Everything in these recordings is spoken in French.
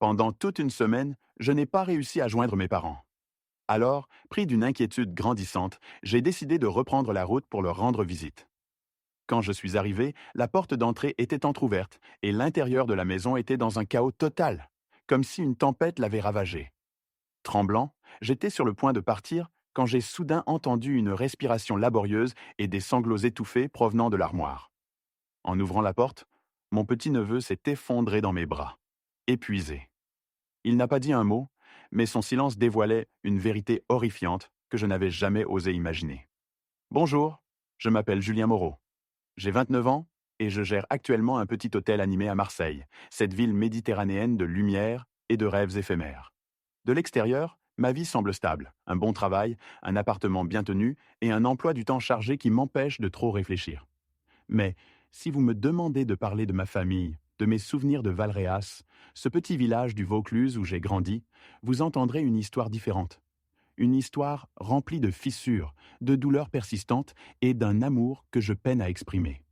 Pendant toute une semaine, je n'ai pas réussi à joindre mes parents. Alors, pris d'une inquiétude grandissante, j'ai décidé de reprendre la route pour leur rendre visite. Quand je suis arrivé, la porte d'entrée était entr'ouverte et l'intérieur de la maison était dans un chaos total, comme si une tempête l'avait ravagé. Tremblant, j'étais sur le point de partir quand j'ai soudain entendu une respiration laborieuse et des sanglots étouffés provenant de l'armoire. En ouvrant la porte, mon petit-neveu s'est effondré dans mes bras, épuisé. Il n'a pas dit un mot, mais son silence dévoilait une vérité horrifiante que je n'avais jamais osé imaginer. Bonjour, je m'appelle Julien Moreau. J'ai 29 ans et je gère actuellement un petit hôtel animé à Marseille, cette ville méditerranéenne de lumière et de rêves éphémères. De l'extérieur, ma vie semble stable, un bon travail, un appartement bien tenu et un emploi du temps chargé qui m'empêche de trop réfléchir. Mais si vous me demandez de parler de ma famille, de mes souvenirs de Valréas, ce petit village du Vaucluse où j'ai grandi, vous entendrez une histoire différente. Une histoire remplie de fissures, de douleurs persistantes et d'un amour que je peine à exprimer.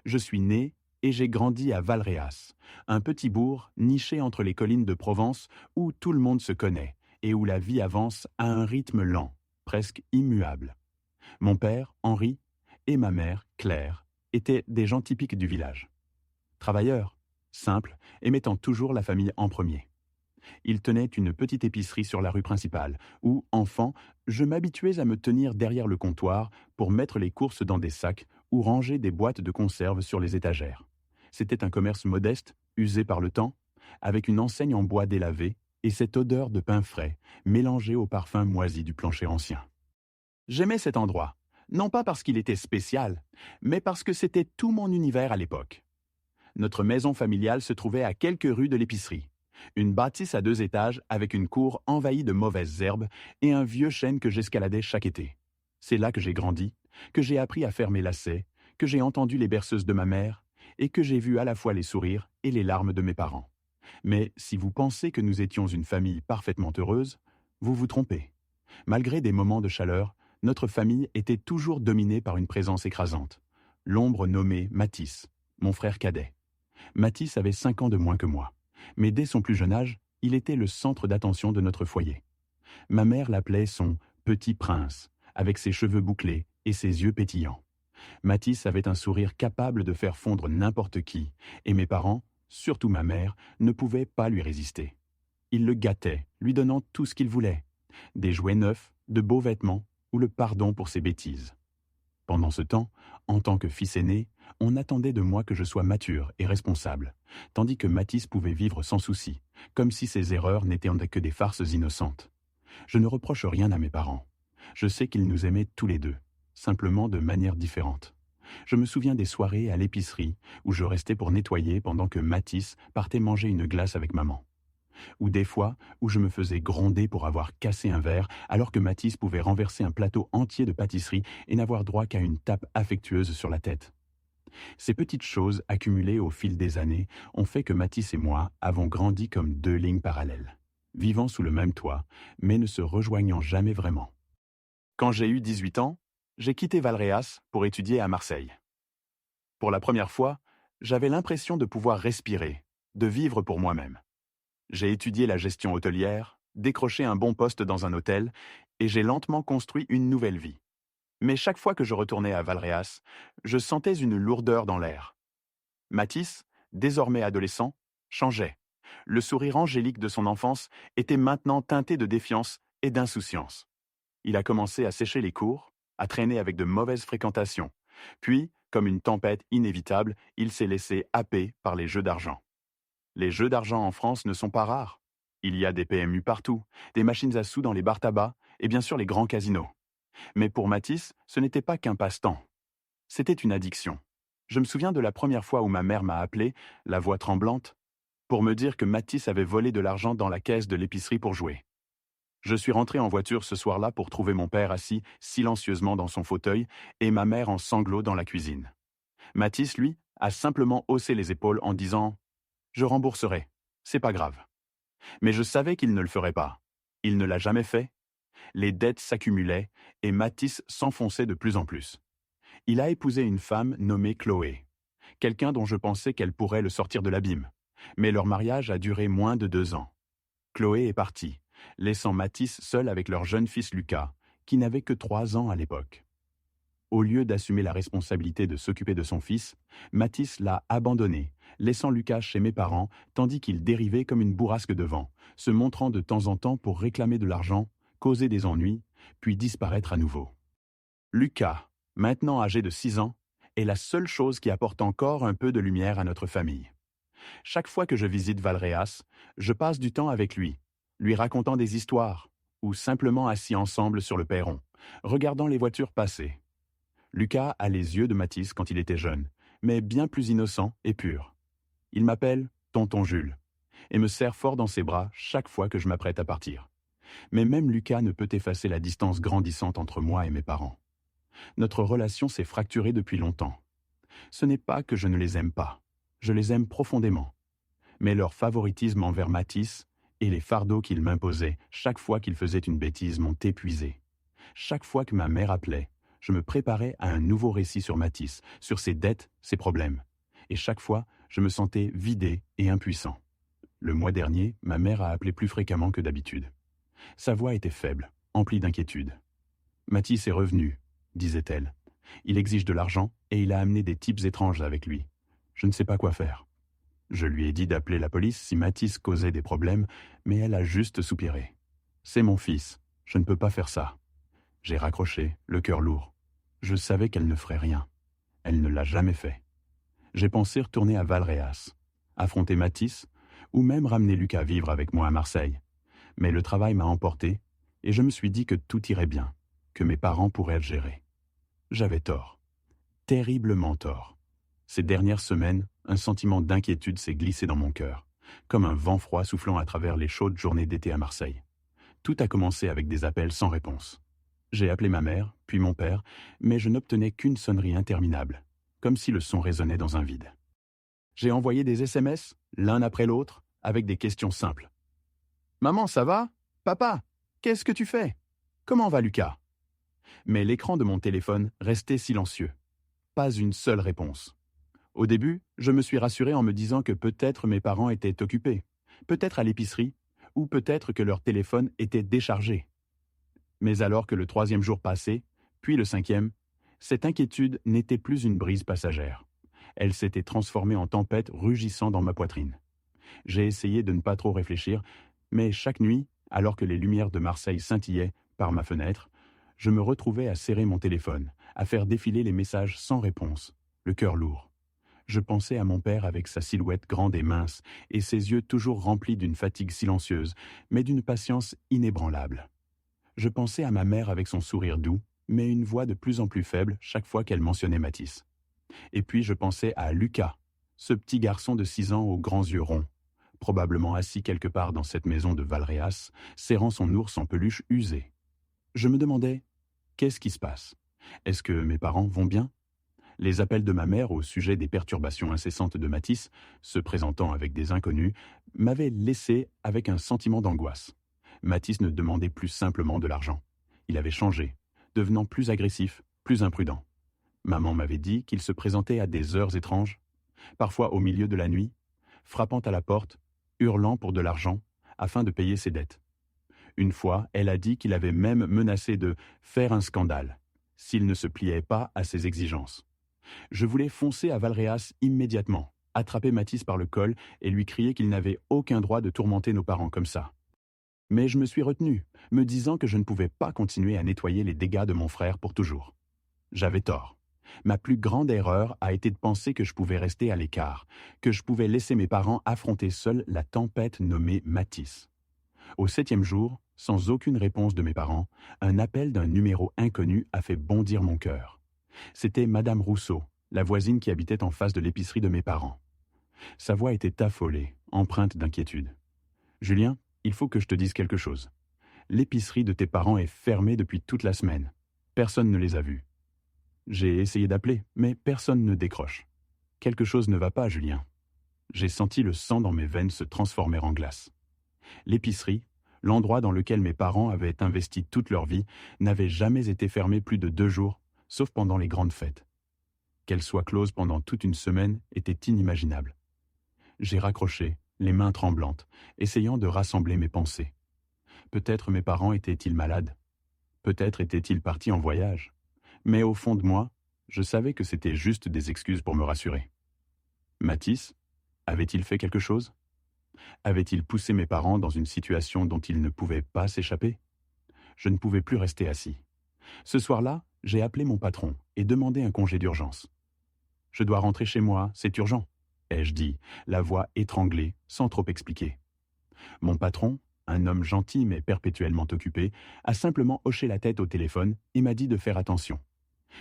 Je suis né et j'ai grandi à Valréas, un petit bourg niché entre les collines de Provence où tout le monde se connaît et où la vie avance à un rythme lent, presque immuable. Mon père, Henri, et ma mère, Claire, étaient des gens typiques du village. Travailleurs, simples et mettant toujours la famille en premier. Ils tenaient une petite épicerie sur la rue principale, où, enfant, je m'habituais à me tenir derrière le comptoir pour mettre les courses dans des sacs ou ranger des boîtes de conserve sur les étagères. C'était un commerce modeste, usé par le temps, avec une enseigne en bois délavé et cette odeur de pain frais, mélangée au parfum moisi du plancher ancien. J'aimais cet endroit, non pas parce qu'il était spécial, mais parce que c'était tout mon univers à l'époque. Notre maison familiale se trouvait à quelques rues de l'épicerie. Une bâtisse à 2 étages avec une cour envahie de mauvaises herbes et un vieux chêne que j'escaladais chaque été. C'est là que j'ai grandi, que j'ai appris à faire mes lacets, que j'ai entendu les berceuses de ma mère et que j'ai vu à la fois les sourires et les larmes de mes parents. Mais si vous pensez que nous étions une famille parfaitement heureuse, vous vous trompez. Malgré des moments de chaleur, notre famille était toujours dominée par une présence écrasante. L'ombre nommée Matisse, mon frère cadet. Matisse avait 5 ans de moins que moi. Mais dès son plus jeune âge, il était le centre d'attention de notre foyer. Ma mère l'appelait son « petit prince », avec ses cheveux bouclés et ses yeux pétillants. Matisse avait un sourire capable de faire fondre n'importe qui, et mes parents, surtout ma mère, ne pouvaient pas lui résister. Ils le gâtaient, lui donnant tout ce qu'il voulait. Des jouets neufs, de beaux vêtements ou le pardon pour ses bêtises. Pendant ce temps, en tant que fils aîné, on attendait de moi que je sois mature et responsable, tandis que Matisse pouvait vivre sans souci, comme si ses erreurs n'étaient que des farces innocentes. Je ne reproche rien à mes parents. Je sais qu'ils nous aimaient tous les deux, simplement de manière différente. Je me souviens des soirées à l'épicerie où je restais pour nettoyer pendant que Matisse partait manger une glace avec maman. Ou des fois où je me faisais gronder pour avoir cassé un verre alors que Matisse pouvait renverser un plateau entier de pâtisserie et n'avoir droit qu'à une tape affectueuse sur la tête. Ces petites choses accumulées au fil des années ont fait que Matisse et moi avons grandi comme 2 lignes parallèles, vivant sous le même toit, mais ne se rejoignant jamais vraiment. Quand j'ai eu 18 ans, j'ai quitté Valréas pour étudier à Marseille. Pour la première fois, j'avais l'impression de pouvoir respirer, de vivre pour moi-même. J'ai étudié la gestion hôtelière, décroché un bon poste dans un hôtel, et j'ai lentement construit une nouvelle vie. Mais chaque fois que je retournais à Valréas, je sentais une lourdeur dans l'air. Matisse, désormais adolescent, changeait. Le sourire angélique de son enfance était maintenant teinté de défiance et d'insouciance. Il a commencé à sécher les cours, à traîner avec de mauvaises fréquentations. Puis, comme une tempête inévitable, il s'est laissé happer par les jeux d'argent. Les jeux d'argent en France ne sont pas rares. Il y a des PMU partout, des machines à sous dans les bars tabac et bien sûr les grands casinos. Mais pour Matisse, ce n'était pas qu'un passe-temps. C'était une addiction. Je me souviens de la première fois où ma mère m'a appelé, la voix tremblante, pour me dire que Matisse avait volé de l'argent dans la caisse de l'épicerie pour jouer. Je suis rentré en voiture ce soir-là pour trouver mon père assis silencieusement dans son fauteuil et ma mère en sanglots dans la cuisine. Matisse, lui, a simplement haussé les épaules en disant « Je rembourserai, c'est pas grave ». Mais je savais qu'il ne le ferait pas. Il ne l'a jamais fait. Les dettes s'accumulaient et Matisse s'enfonçait de plus en plus. Il a épousé une femme nommée Chloé, quelqu'un dont je pensais qu'elle pourrait le sortir de l'abîme. Mais leur mariage a duré moins de 2 ans. Chloé est partie, laissant Mathis seul avec leur jeune fils Lucas, qui n'avait que 3 ans à l'époque. Au lieu d'assumer la responsabilité de s'occuper de son fils, Mathis l'a abandonné, laissant Lucas chez mes parents, tandis qu'il dérivait comme une bourrasque de vent, se montrant de temps en temps pour réclamer de l'argent, causer des ennuis, puis disparaître à nouveau. Lucas, maintenant âgé de 6 ans, est la seule chose qui apporte encore un peu de lumière à notre famille. Chaque fois que je visite Valréas, je passe du temps avec lui racontant des histoires, ou simplement assis ensemble sur le perron, regardant les voitures passer. Lucas a les yeux de Mathis quand il était jeune, mais bien plus innocent et pur. Il m'appelle Tonton Jules et me serre fort dans ses bras chaque fois que je m'apprête à partir. Mais même Lucas ne peut effacer la distance grandissante entre moi et mes parents. Notre relation s'est fracturée depuis longtemps. Ce n'est pas que je ne les aime pas, je les aime profondément. Mais leur favoritisme envers Mathis et les fardeaux qu'il m'imposait chaque fois qu'il faisait une bêtise m'ont épuisé. Chaque fois que ma mère appelait, je me préparais à un nouveau récit sur Mathis, sur ses dettes, ses problèmes. Et chaque fois, je me sentais vidé et impuissant. Le mois dernier, ma mère a appelé plus fréquemment que d'habitude. Sa voix était faible, emplie d'inquiétude. « Mathis est revenu », disait-elle. « Il exige de l'argent et il a amené des types étranges avec lui. Je ne sais pas quoi faire. » Je lui ai dit d'appeler la police si Mathis causait des problèmes, mais elle a juste soupiré. « C'est mon fils, je ne peux pas faire ça. » J'ai raccroché, le cœur lourd. Je savais qu'elle ne ferait rien. Elle ne l'a jamais fait. J'ai pensé retourner à Valréas, affronter Mathis, ou même ramener Lucas vivre avec moi à Marseille. Mais le travail m'a emporté, et je me suis dit que tout irait bien, que mes parents pourraient le gérer. J'avais tort. Terriblement tort. Ces dernières semaines, un sentiment d'inquiétude s'est glissé dans mon cœur, comme un vent froid soufflant à travers les chaudes journées d'été à Marseille. Tout a commencé avec des appels sans réponse. J'ai appelé ma mère, puis mon père, mais je n'obtenais qu'une sonnerie interminable, comme si le son résonnait dans un vide. J'ai envoyé des SMS, l'un après l'autre, avec des questions simples. « Maman, ça va ? Papa, qu'est-ce que tu fais ? Comment va Lucas ?» Mais l'écran de mon téléphone restait silencieux. Pas une seule réponse. Au début, je me suis rassuré en me disant que peut-être mes parents étaient occupés, peut-être à l'épicerie, ou peut-être que leur téléphone était déchargé. Mais alors que le 3e jour passait, puis le 5e, cette inquiétude n'était plus une brise passagère. Elle s'était transformée en tempête rugissant dans ma poitrine. J'ai essayé de ne pas trop réfléchir, mais chaque nuit, alors que les lumières de Marseille scintillaient par ma fenêtre, je me retrouvais à serrer mon téléphone, à faire défiler les messages sans réponse, le cœur lourd. Je pensais à mon père avec sa silhouette grande et mince, et ses yeux toujours remplis d'une fatigue silencieuse, mais d'une patience inébranlable. Je pensais à ma mère avec son sourire doux, mais une voix de plus en plus faible chaque fois qu'elle mentionnait Mathis. Et puis je pensais à Lucas, ce petit garçon de 6 ans aux grands yeux ronds, probablement assis quelque part dans cette maison de Valréas, serrant son ours en peluche usé. Je me demandais, qu'est-ce qui se passe ? Est-ce que mes parents vont bien ? Les appels de ma mère au sujet des perturbations incessantes de Mathis, se présentant avec des inconnus, m'avaient laissé avec un sentiment d'angoisse. Mathis ne demandait plus simplement de l'argent. Il avait changé, devenant plus agressif, plus imprudent. Maman m'avait dit qu'il se présentait à des heures étranges, parfois au milieu de la nuit, frappant à la porte, hurlant pour de l'argent, afin de payer ses dettes. Une fois, elle a dit qu'il avait même menacé de faire un scandale, s'il ne se pliait pas à ses exigences. Je voulais foncer à Valréas immédiatement, attraper Mathis par le col et lui crier qu'il n'avait aucun droit de tourmenter nos parents comme ça. Mais je me suis retenu, me disant que je ne pouvais pas continuer à nettoyer les dégâts de mon frère pour toujours. J'avais tort. Ma plus grande erreur a été de penser que je pouvais rester à l'écart, que je pouvais laisser mes parents affronter seuls la tempête nommée Mathis. Au 7e jour, sans aucune réponse de mes parents, un appel d'un numéro inconnu a fait bondir mon cœur. C'était Madame Rousseau, la voisine qui habitait en face de l'épicerie de mes parents. Sa voix était affolée, empreinte d'inquiétude. « Julien, il faut que je te dise quelque chose. L'épicerie de tes parents est fermée depuis toute la semaine. Personne ne les a vus. J'ai essayé d'appeler, mais personne ne décroche. Quelque chose ne va pas, Julien. » J'ai senti le sang dans mes veines se transformer en glace. L'épicerie, l'endroit dans lequel mes parents avaient investi toute leur vie, n'avait jamais été fermé plus de 2 jours, sauf pendant les grandes fêtes. Qu'elle soit close pendant toute une semaine était inimaginable. J'ai raccroché, les mains tremblantes, essayant de rassembler mes pensées. Peut-être mes parents étaient-ils malades. Peut-être étaient-ils partis en voyage. Mais au fond de moi, je savais que c'était juste des excuses pour me rassurer. Mathis, avait-il fait quelque chose? Avait-il poussé mes parents dans une situation dont ils ne pouvaient pas s'échapper? Je ne pouvais plus rester assis. Ce soir-là, j'ai appelé mon patron et demandé un congé d'urgence. « Je dois rentrer chez moi, c'est urgent », ai-je dit, la voix étranglée, sans trop expliquer. Mon patron, un homme gentil mais perpétuellement occupé, a simplement hoché la tête au téléphone et m'a dit de faire attention.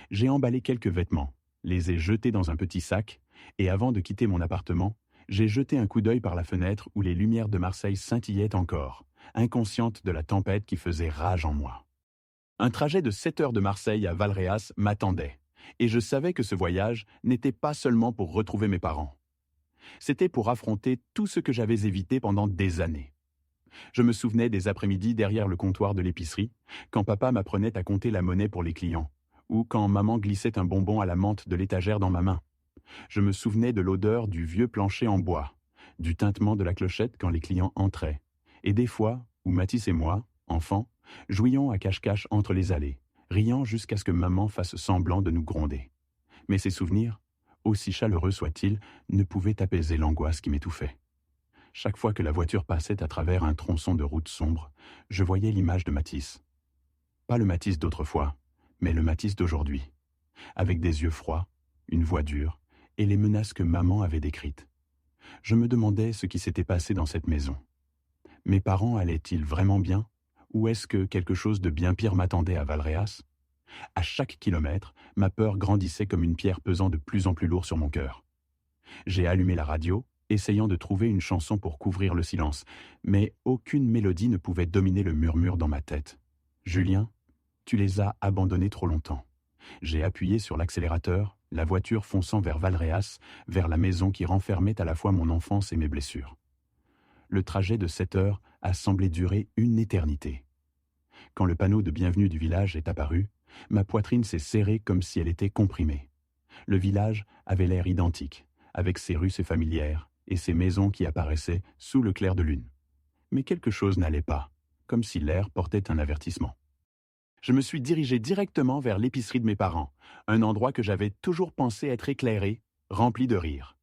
J'ai emballé quelques vêtements, les ai jetés dans un petit sac, et avant de quitter mon appartement, j'ai jeté un coup d'œil par la fenêtre où les lumières de Marseille scintillaient encore, inconsciente de la tempête qui faisait rage en moi. Un trajet de 7 heures de Marseille à Valréas m'attendait, et je savais que ce voyage n'était pas seulement pour retrouver mes parents. C'était pour affronter tout ce que j'avais évité pendant des années. Je me souvenais des après-midi derrière le comptoir de l'épicerie, quand papa m'apprenait à compter la monnaie pour les clients, ou quand maman glissait un bonbon à la menthe de l'étagère dans ma main. Je me souvenais de l'odeur du vieux plancher en bois, du tintement de la clochette quand les clients entraient, et des fois où Mathis et moi, enfants, jouions à cache-cache entre les allées, riant jusqu'à ce que maman fasse semblant de nous gronder. Mais ces souvenirs, aussi chaleureux soient-ils, ne pouvaient apaiser l'angoisse qui m'étouffait. Chaque fois que la voiture passait à travers un tronçon de route sombre, je voyais l'image de Mathis. Pas le Mathis d'autrefois, mais le Mathis d'aujourd'hui, avec des yeux froids, une voix dure, et les menaces que maman avait décrites. Je me demandais ce qui s'était passé dans cette maison. Mes parents allaient-ils vraiment bien? Ou est-ce que quelque chose de bien pire m'attendait à Valréas? À chaque kilomètre, ma peur grandissait comme une pierre pesant de plus en plus lourd sur mon cœur. J'ai allumé la radio, essayant de trouver une chanson pour couvrir le silence, mais aucune mélodie ne pouvait dominer le murmure dans ma tête. « Julien, tu les as abandonnés trop longtemps. » J'ai appuyé sur l'accélérateur, la voiture fonçant vers Valréas, vers la maison qui renfermait à la fois mon enfance et mes blessures. Le trajet de 7 heures a semblé durer une éternité. Quand le panneau de bienvenue du village est apparu, ma poitrine s'est serrée comme si elle était comprimée. Le village avait l'air identique, avec ses rues familières et ses maisons qui apparaissaient sous le clair de lune. Mais quelque chose n'allait pas, comme si l'air portait un avertissement. Je me suis dirigé directement vers l'épicerie de mes parents, un endroit que j'avais toujours pensé être éclairé, rempli de rire.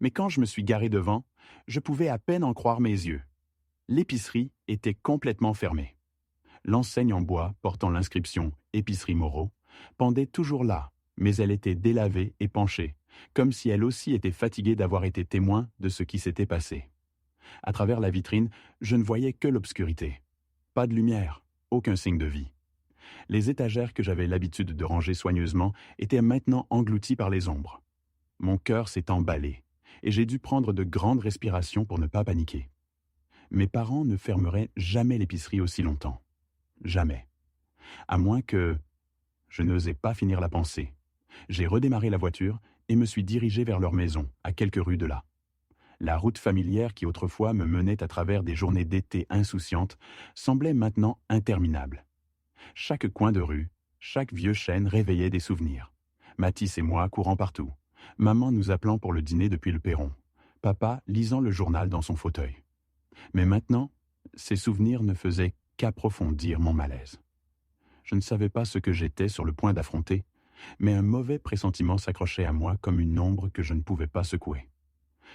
Mais quand je me suis garé devant, je pouvais à peine en croire mes yeux. L'épicerie était complètement fermée. L'enseigne en bois portant l'inscription « Épicerie Moreau » pendait toujours là, mais elle était délavée et penchée, comme si elle aussi était fatiguée d'avoir été témoin de ce qui s'était passé. À travers la vitrine, je ne voyais que l'obscurité. Pas de lumière, aucun signe de vie. Les étagères que j'avais l'habitude de ranger soigneusement étaient maintenant englouties par les ombres. Mon cœur s'est emballé, et j'ai dû prendre de grandes respirations pour ne pas paniquer. Mes parents ne fermeraient jamais l'épicerie aussi longtemps. Jamais. À moins que... Je n'osais pas finir la pensée. J'ai redémarré la voiture et me suis dirigé vers leur maison, à quelques rues de là. La route familière qui autrefois me menait à travers des journées d'été insouciantes semblait maintenant interminable. Chaque coin de rue, chaque vieux chêne réveillait des souvenirs. Mathis et moi courant partout. Maman nous appelant pour le dîner depuis le perron. Papa lisant le journal dans son fauteuil. Mais maintenant, ces souvenirs ne faisaient qu'approfondir mon malaise. Je ne savais pas ce que j'étais sur le point d'affronter, mais un mauvais pressentiment s'accrochait à moi comme une ombre que je ne pouvais pas secouer.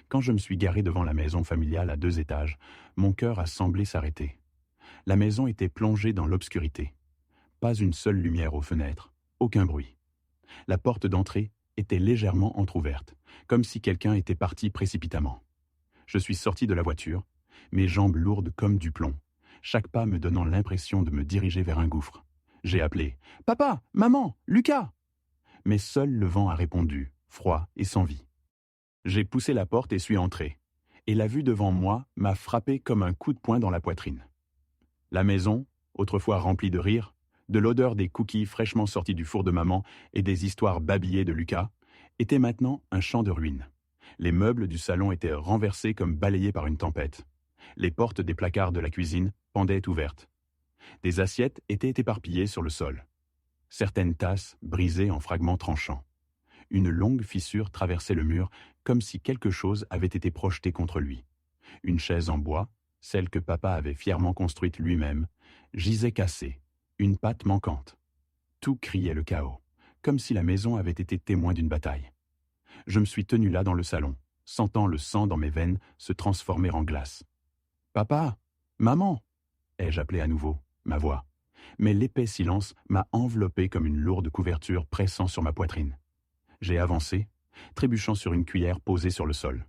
Quand je me suis garé devant la maison familiale à 2 étages, mon cœur a semblé s'arrêter. La maison était plongée dans l'obscurité. Pas une seule lumière aux fenêtres, aucun bruit. La porte d'entrée était légèrement entr'ouverte, comme si quelqu'un était parti précipitamment. Je suis sorti de la voiture, mes jambes lourdes comme du plomb, chaque pas me donnant l'impression de me diriger vers un gouffre. J'ai appelé « Papa, maman, Lucas !» Mais seul le vent a répondu, froid et sans vie. J'ai poussé la porte et suis entré, et la vue devant moi m'a frappé comme un coup de poing dans la poitrine. La maison, autrefois remplie de rire, de l'odeur des cookies fraîchement sortis du four de maman et des histoires babillées de Lucas, était maintenant un champ de ruines. Les meubles du salon étaient renversés comme balayés par une tempête. Les portes des placards de la cuisine pendaient ouvertes. Des assiettes étaient éparpillées sur le sol. Certaines tasses brisées en fragments tranchants. Une longue fissure traversait le mur, comme si quelque chose avait été projeté contre lui. Une chaise en bois, celle que papa avait fièrement construite lui-même, gisait cassée, une patte manquante. Tout criait le chaos, comme si la maison avait été témoin d'une bataille. Je me suis tenu là dans le salon, sentant le sang dans mes veines se transformer en glace. « Papa! Maman !» ai-je appelé à nouveau, ma voix. Mais l'épais silence m'a enveloppé comme une lourde couverture pressant sur ma poitrine. J'ai avancé, trébuchant sur une cuillère posée sur le sol.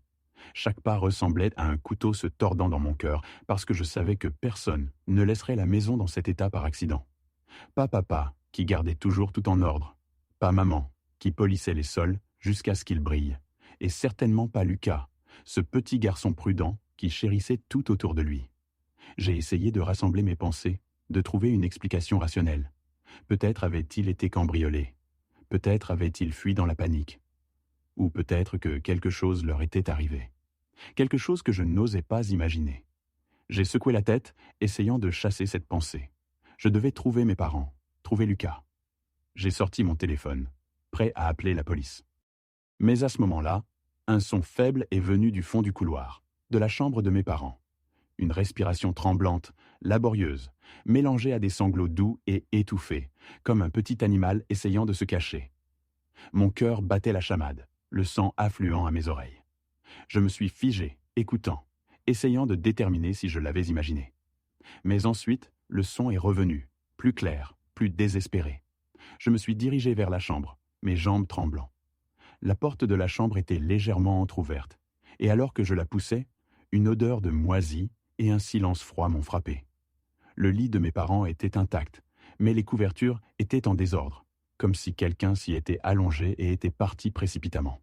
Chaque pas ressemblait à un couteau se tordant dans mon cœur parce que je savais que personne ne laisserait la maison dans cet état par accident. Pas papa, qui gardait toujours tout en ordre. Pas maman, qui polissait les sols jusqu'à ce qu'ils brillent. Et certainement pas Lucas, ce petit garçon prudent qui chérissait tout autour de lui. J'ai essayé de rassembler mes pensées, de trouver une explication rationnelle. Peut-être avait-il été cambriolé. Peut-être avait-il fui dans la panique. Ou peut-être que quelque chose leur était arrivé. Quelque chose que je n'osais pas imaginer. J'ai secoué la tête, essayant de chasser cette pensée. Je devais trouver mes parents, trouver Lucas. J'ai sorti mon téléphone, prêt à appeler la police. Mais à ce moment-là, un son faible est venu du fond du couloir, de la chambre de mes parents. Une respiration tremblante, laborieuse, mélangée à des sanglots doux et étouffés, comme un petit animal essayant de se cacher. Mon cœur battait la chamade, le sang affluant à mes oreilles. Je me suis figé, écoutant, essayant de déterminer si je l'avais imaginé. Mais ensuite, le son est revenu, plus clair, plus désespéré. Je me suis dirigé vers la chambre, mes jambes tremblant. La porte de la chambre était légèrement entr'ouverte, et alors que je la poussais, une odeur de moisi et un silence froid m'ont frappé. Le lit de mes parents était intact, mais les couvertures étaient en désordre, comme si quelqu'un s'y était allongé et était parti précipitamment.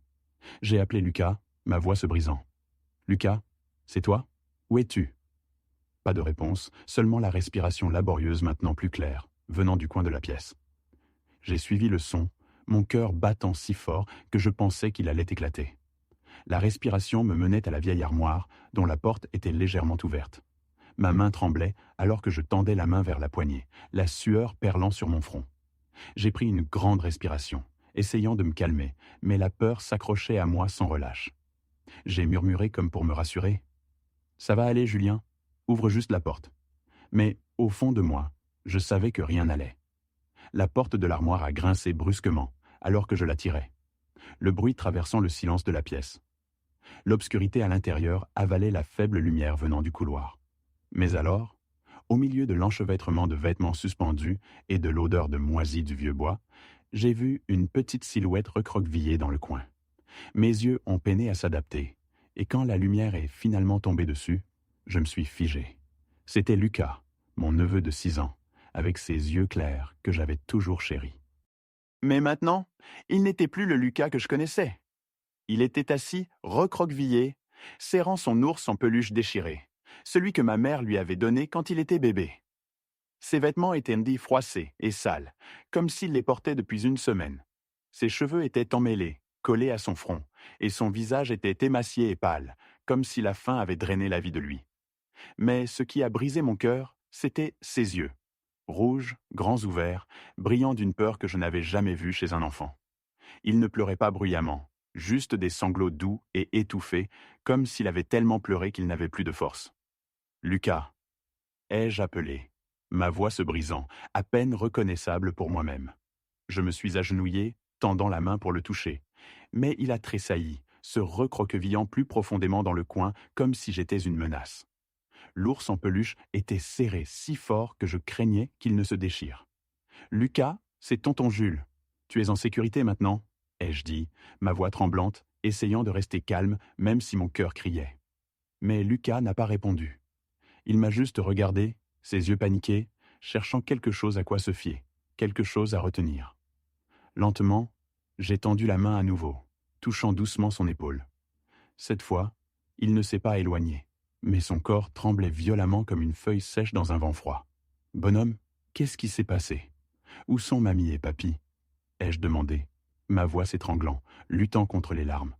J'ai appelé Lucas, ma voix se brisant. « Lucas, c'est toi? Où es-tu » Pas de réponse, seulement la respiration laborieuse maintenant plus claire, venant du coin de la pièce. J'ai suivi le son, mon cœur battant si fort que je pensais qu'il allait éclater. La respiration me menait à la vieille armoire, dont la porte était légèrement ouverte. Ma main tremblait alors que je tendais la main vers la poignée, la sueur perlant sur mon front. J'ai pris une grande respiration, essayant de me calmer, mais la peur s'accrochait à moi sans relâche. J'ai murmuré comme pour me rassurer. « Ça va aller, Julien, ouvre juste la porte. » Mais, au fond de moi, je savais que rien n'allait. La porte de l'armoire a grincé brusquement, alors que je la tirais, le bruit traversant le silence de la pièce. L'obscurité à l'intérieur avalait la faible lumière venant du couloir. Mais alors, au milieu de l'enchevêtrement de vêtements suspendus et de l'odeur de moisi du vieux bois, j'ai vu une petite silhouette recroquevillée dans le coin. Mes yeux ont peiné à s'adapter, et quand la lumière est finalement tombée dessus, je me suis figé. C'était Lucas, mon neveu de 6 ans, avec ses yeux clairs que j'avais toujours chéris. Mais maintenant, il n'était plus le Lucas que je connaissais. Il était assis, recroquevillé, serrant son ours en peluche déchiré, celui que ma mère lui avait donné quand il était bébé. Ses vêtements étaient froissés et sales, comme s'il les portait depuis une semaine. Ses cheveux étaient emmêlés, collés à son front, et son visage était émacié et pâle, comme si la faim avait drainé la vie de lui. Mais ce qui a brisé mon cœur, c'était ses yeux. Rouges, grands ouverts, brillants d'une peur que je n'avais jamais vue chez un enfant. Il ne pleurait pas bruyamment, juste des sanglots doux et étouffés, comme s'il avait tellement pleuré qu'il n'avait plus de force. « Lucas » ai-je appelé, ma voix se brisant, à peine reconnaissable pour moi-même. Je me suis agenouillé, tendant la main pour le toucher, mais il a tressailli, se recroquevillant plus profondément dans le coin, comme si j'étais une menace. L'ours en peluche était serré si fort que je craignais qu'il ne se déchire. « Lucas, c'est tonton Jules. Tu es en sécurité maintenant ?» ai-je dit, ma voix tremblante, essayant de rester calme, même si mon cœur criait. Mais Lucas n'a pas répondu. Il m'a juste regardé, ses yeux paniqués, cherchant quelque chose à quoi se fier, quelque chose à retenir. Lentement, j'ai tendu la main à nouveau, touchant doucement son épaule. Cette fois, il ne s'est pas éloigné, mais son corps tremblait violemment comme une feuille sèche dans un vent froid. « Bonhomme, qu'est-ce qui s'est passé? Où sont mamie et papy ?» ai-je demandé, ma voix s'étranglant, luttant contre les larmes.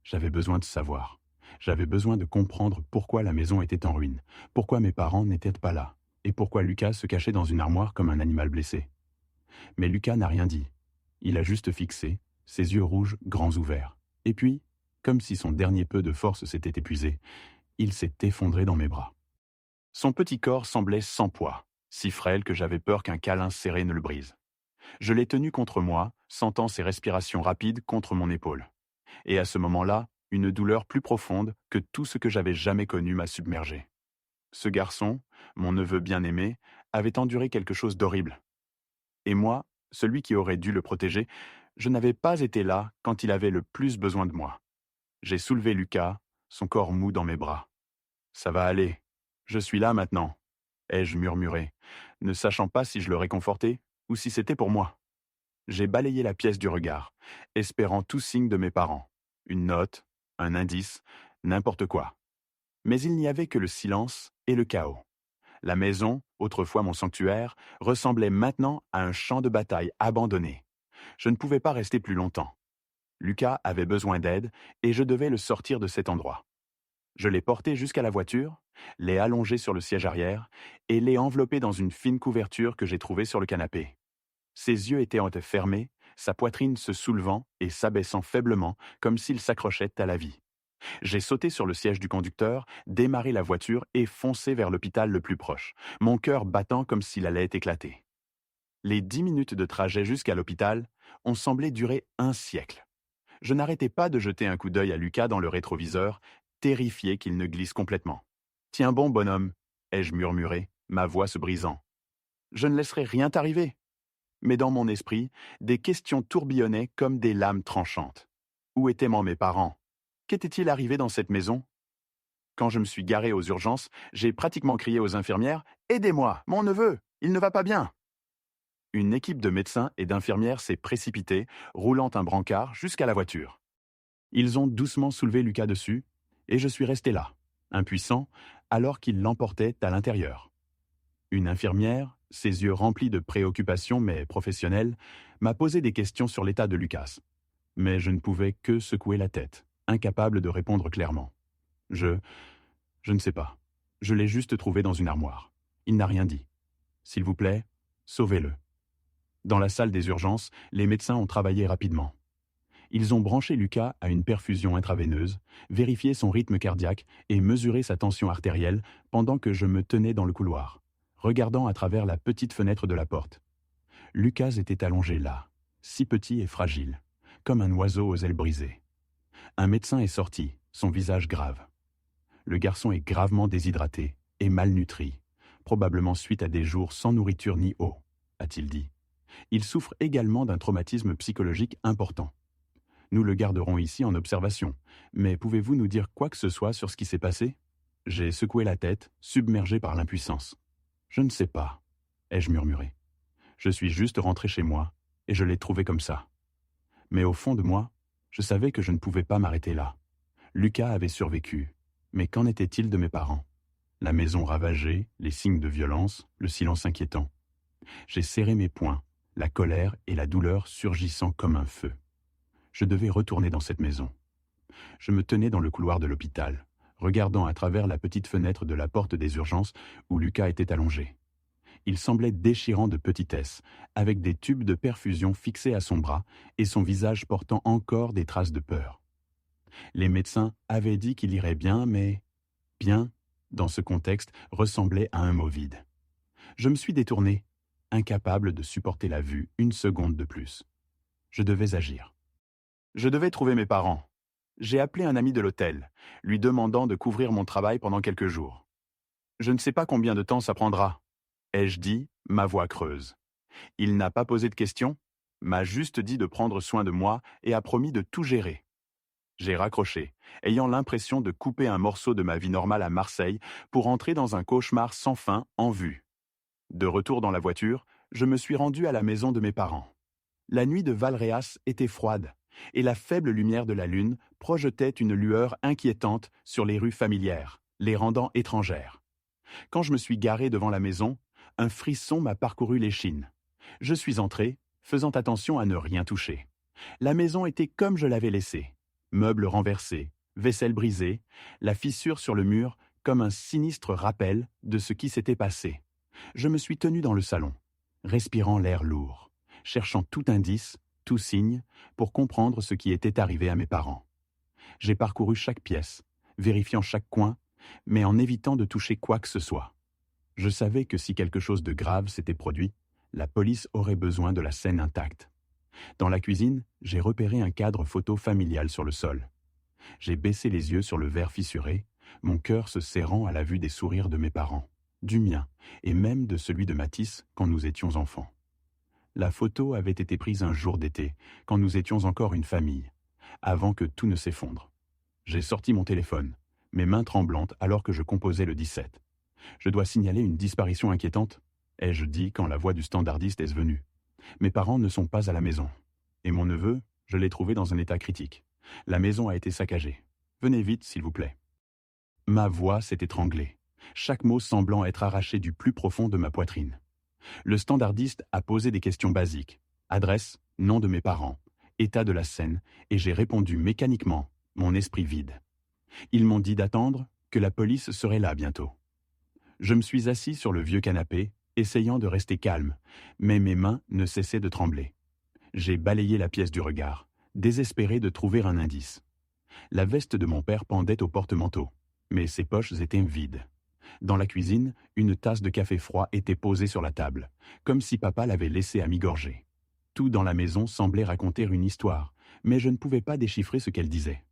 J'avais besoin de savoir. J'avais besoin de comprendre pourquoi la maison était en ruine, pourquoi mes parents n'étaient pas là, et pourquoi Lucas se cachait dans une armoire comme un animal blessé. Mais Lucas n'a rien dit. Il a juste fixé, ses yeux rouges grands ouverts. Et puis, comme si son dernier peu de force s'était épuisé, Il s'est effondré dans mes bras. Son petit corps semblait sans poids, si frêle que j'avais peur qu'un câlin serré ne le brise. Je l'ai tenu contre moi, sentant ses respirations rapides contre mon épaule. Et à ce moment-là, une douleur plus profonde que tout ce que j'avais jamais connu m'a submergé. Ce garçon, mon neveu bien-aimé, avait enduré quelque chose d'horrible. Et moi, celui qui aurait dû le protéger, je n'avais pas été là quand il avait le plus besoin de moi. J'ai soulevé Lucas, son corps mou dans mes bras. Ça va aller. Je suis là maintenant, ai-je murmuré, ne sachant pas si je le réconfortais ou si c'était pour moi. J'ai balayé la pièce du regard, espérant tout signe de mes parents. Une note, un indice, n'importe quoi. Mais il n'y avait que le silence et le chaos. La maison, autrefois mon sanctuaire, ressemblait maintenant à un champ de bataille abandonné. Je ne pouvais pas rester plus longtemps. Lucas avait besoin d'aide et je devais le sortir de cet endroit. Je l'ai porté jusqu'à la voiture, l'ai allongé sur le siège arrière et l'ai enveloppé dans une fine couverture que j'ai trouvée sur le canapé. Ses yeux étaient fermés, sa poitrine se soulevant et s'abaissant faiblement comme s'il s'accrochait à la vie. J'ai sauté sur le siège du conducteur, démarré la voiture et foncé vers l'hôpital le plus proche, mon cœur battant comme s'il allait éclater. Les 10 minutes de trajet jusqu'à l'hôpital ont semblé durer un siècle. Je n'arrêtais pas de jeter un coup d'œil à Lucas dans le rétroviseur, terrifié qu'il ne glisse complètement. « Tiens bon, bonhomme !» ai-je murmuré, ma voix se brisant. « Je ne laisserai rien t'arriver !» Mais dans mon esprit, des questions tourbillonnaient comme des lames tranchantes. Où étaient mes parents? Qu'était-il arrivé dans cette maison? Quand je me suis garé aux urgences, j'ai pratiquement crié aux infirmières « Aidez-moi, mon neveu, il ne va pas bien !» Une équipe de médecins et d'infirmières s'est précipitée, roulant un brancard jusqu'à la voiture. Ils ont doucement soulevé Lucas dessus, et je suis resté là, impuissant, alors qu'ils l'emportaient à l'intérieur. Une infirmière, ses yeux remplis de préoccupation mais professionnelle, m'a posé des questions sur l'état de Lucas. Mais je ne pouvais que secouer la tête, incapable de répondre clairement. Je ne sais pas. Je l'ai juste trouvé dans une armoire. Il n'a rien dit. S'il vous plaît, sauvez-le. Dans la salle des urgences, les médecins ont travaillé rapidement. Ils ont branché Lucas à une perfusion intraveineuse, vérifié son rythme cardiaque et mesuré sa tension artérielle pendant que je me tenais dans le couloir, regardant à travers la petite fenêtre de la porte. Lucas était allongé là, si petit et fragile, comme un oiseau aux ailes brisées. Un médecin est sorti, son visage grave. Le garçon est gravement déshydraté et malnutri, probablement suite à des jours sans nourriture ni eau, a-t-il dit. Il souffre également d'un traumatisme psychologique important. Nous le garderons ici en observation, mais pouvez-vous nous dire quoi que ce soit sur ce qui s'est passé? J'ai secoué la tête, submergé par l'impuissance. Je ne sais pas, ai-je murmuré. Je suis juste rentré chez moi, et je l'ai trouvé comme ça. Mais au fond de moi, je savais que je ne pouvais pas m'arrêter là. Lucas avait survécu, mais qu'en était-il de mes parents? La maison ravagée, les signes de violence, le silence inquiétant. J'ai serré mes poings, la colère et la douleur surgissant comme un feu. Je devais retourner dans cette maison. Je me tenais dans le couloir de l'hôpital, regardant à travers la petite fenêtre de la porte des urgences où Lucas était allongé. Il semblait déchirant de petitesse, avec des tubes de perfusion fixés à son bras et son visage portant encore des traces de peur. Les médecins avaient dit qu'il irait bien, mais « bien », dans ce contexte, ressemblait à un mot vide. Je me suis détourné, incapable de supporter la vue une seconde de plus. Je devais agir. Je devais trouver mes parents. J'ai appelé un ami de l'hôtel, lui demandant de couvrir mon travail pendant quelques jours. Je ne sais pas combien de temps ça prendra, ai-je dit, ma voix creuse. Il n'a pas posé de questions, m'a juste dit de prendre soin de moi et a promis de tout gérer. J'ai raccroché, ayant l'impression de couper un morceau de ma vie normale à Marseille pour entrer dans un cauchemar sans fin en vue. De retour dans la voiture, je me suis rendu à la maison de mes parents. La nuit de Valréas était froide, et la faible lumière de la lune projetait une lueur inquiétante sur les rues familières, les rendant étrangères. Quand je me suis garé devant la maison, un frisson m'a parcouru l'échine. Je suis entré, faisant attention à ne rien toucher. La maison était comme je l'avais laissée. Meubles renversés, vaisselle brisée, la fissure sur le mur comme un sinistre rappel de ce qui s'était passé. Je me suis tenu dans le salon, respirant l'air lourd, cherchant tout indice, tout signe, pour comprendre ce qui était arrivé à mes parents. J'ai parcouru chaque pièce, vérifiant chaque coin, mais en évitant de toucher quoi que ce soit. Je savais que si quelque chose de grave s'était produit, la police aurait besoin de la scène intacte. Dans la cuisine, j'ai repéré un cadre photo familial sur le sol. J'ai baissé les yeux sur le verre fissuré, mon cœur se serrant à la vue des sourires de mes parents, du mien et même de celui de Mathis quand nous étions enfants. La photo avait été prise un jour d'été, quand nous étions encore une famille, avant que tout ne s'effondre. J'ai sorti mon téléphone, mes mains tremblantes alors que je composais le 17. Je dois signaler une disparition inquiétante, ai-je dit quand la voix du standardiste est venue. Mes parents ne sont pas à la maison. Et mon neveu, je l'ai trouvé dans un état critique. La maison a été saccagée. Venez vite, s'il vous plaît. Ma voix s'est étranglée, chaque mot semblant être arraché du plus profond de ma poitrine. Le standardiste a posé des questions basiques. Adresse, nom de mes parents, état de la scène, et j'ai répondu mécaniquement, mon esprit vide. Ils m'ont dit d'attendre, que la police serait là bientôt. Je me suis assis sur le vieux canapé, essayant de rester calme, mais mes mains ne cessaient de trembler. J'ai balayé la pièce du regard, désespéré de trouver un indice. La veste de mon père pendait au porte-manteau, mais ses poches étaient vides. Dans la cuisine, une tasse de café froid était posée sur la table, comme si papa l'avait laissée à mi-gorgée. Tout dans la maison semblait raconter une histoire, mais je ne pouvais pas déchiffrer ce qu'elle disait.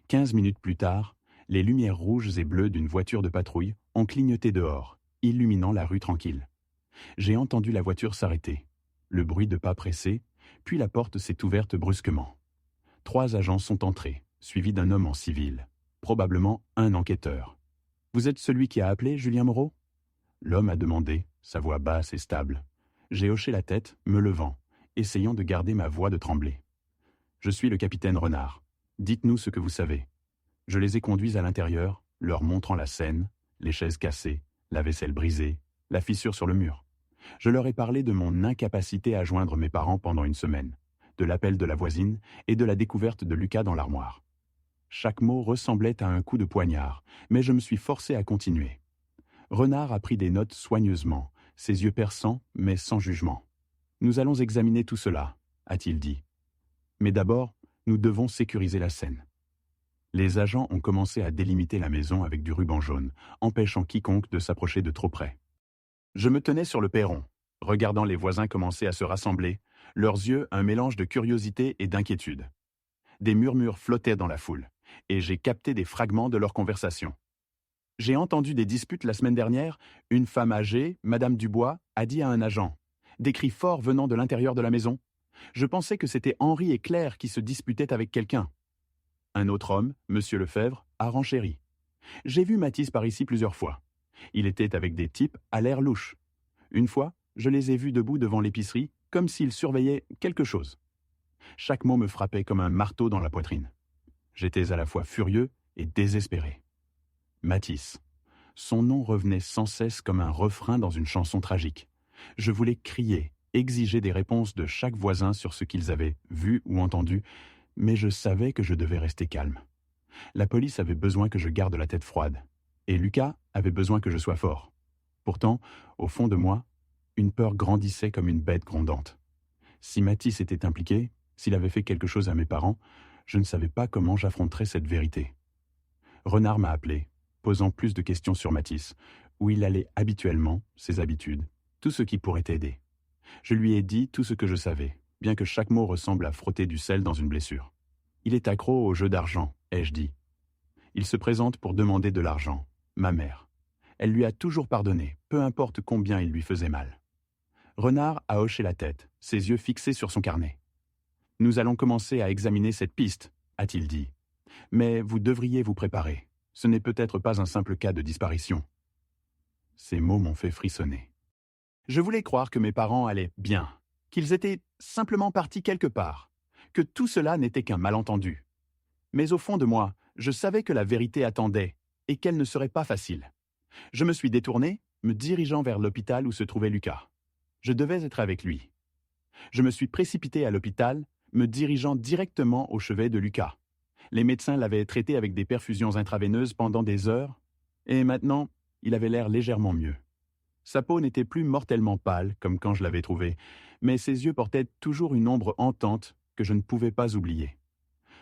15 minutes plus tard, les lumières rouges et bleues d'une voiture de patrouille ont clignoté dehors, illuminant la rue tranquille. J'ai entendu la voiture s'arrêter, le bruit de pas pressés, puis la porte s'est ouverte brusquement. 3 agents sont entrés, suivis d'un homme en civil, probablement un enquêteur. « Vous êtes celui qui a appelé, Julien Moreau ?» L'homme a demandé, sa voix basse et stable. J'ai hoché la tête, me levant, essayant de garder ma voix de trembler. « Je suis le capitaine Renard. Dites-nous ce que vous savez. » Je les ai conduits à l'intérieur, leur montrant la scène, les chaises cassées, la vaisselle brisée, la fissure sur le mur. Je leur ai parlé de mon incapacité à joindre mes parents pendant une semaine, de l'appel de la voisine et de la découverte de Lucas dans l'armoire. Chaque mot ressemblait à un coup de poignard, mais je me suis forcé à continuer. Renard a pris des notes soigneusement, ses yeux perçants, mais sans jugement. « Nous allons examiner tout cela, » a-t-il dit. « Mais d'abord, nous devons sécuriser la scène. » Les agents ont commencé à délimiter la maison avec du ruban jaune, empêchant quiconque de s'approcher de trop près. Je me tenais sur le perron, regardant les voisins commencer à se rassembler, leurs yeux un mélange de curiosité et d'inquiétude. Des murmures flottaient dans la foule, et j'ai capté des fragments de leur conversation. « J'ai entendu des disputes la semaine dernière. Une femme âgée, Madame Dubois, a dit à un agent. Des cris forts venant de l'intérieur de la maison. Je pensais que c'était Henri et Claire qui se disputaient avec quelqu'un. Un autre homme, Monsieur Lefebvre, a renchéri. J'ai vu Mathis par ici plusieurs fois. Il était avec des types à l'air louche. Une fois, je les ai vus debout devant l'épicerie, comme s'ils surveillaient quelque chose. » Chaque mot me frappait comme un marteau dans la poitrine. J'étais à la fois furieux et désespéré. Mathis. Son nom revenait sans cesse comme un refrain dans une chanson tragique. Je voulais crier, exiger des réponses de chaque voisin sur ce qu'ils avaient vu ou entendu, mais je savais que je devais rester calme. La police avait besoin que je garde la tête froide, et Lucas avait besoin que je sois fort. Pourtant, au fond de moi, une peur grandissait comme une bête grondante. Si Mathis était impliqué, s'il avait fait quelque chose à mes parents, je ne savais pas comment j'affronterais cette vérité. Renard m'a appelé, posant plus de questions sur Mathis, où il allait habituellement, ses habitudes, tout ce qui pourrait aider. Je lui ai dit tout ce que je savais, bien que chaque mot ressemble à frotter du sel dans une blessure. Il est accro au jeu d'argent, ai-je dit. Il se présente pour demander de l'argent, ma mère. Elle lui a toujours pardonné, peu importe combien il lui faisait mal. Renard a hoché la tête, ses yeux fixés sur son carnet. « Nous allons commencer à examiner cette piste, » a-t-il dit. « Mais vous devriez vous préparer. Ce n'est peut-être pas un simple cas de disparition. » Ces mots m'ont fait frissonner. Je voulais croire que mes parents allaient bien, qu'ils étaient simplement partis quelque part, que tout cela n'était qu'un malentendu. Mais au fond de moi, je savais que la vérité attendait et qu'elle ne serait pas facile. Je me suis détourné, me dirigeant vers l'hôpital où se trouvait Lucas. Je devais être avec lui. Je me suis précipité à l'hôpital, me dirigeant directement au chevet de Lucas. Les médecins l'avaient traité avec des perfusions intraveineuses pendant des heures, et maintenant, il avait l'air légèrement mieux. Sa peau n'était plus mortellement pâle, comme quand je l'avais trouvé, mais ses yeux portaient toujours une ombre hantante que je ne pouvais pas oublier.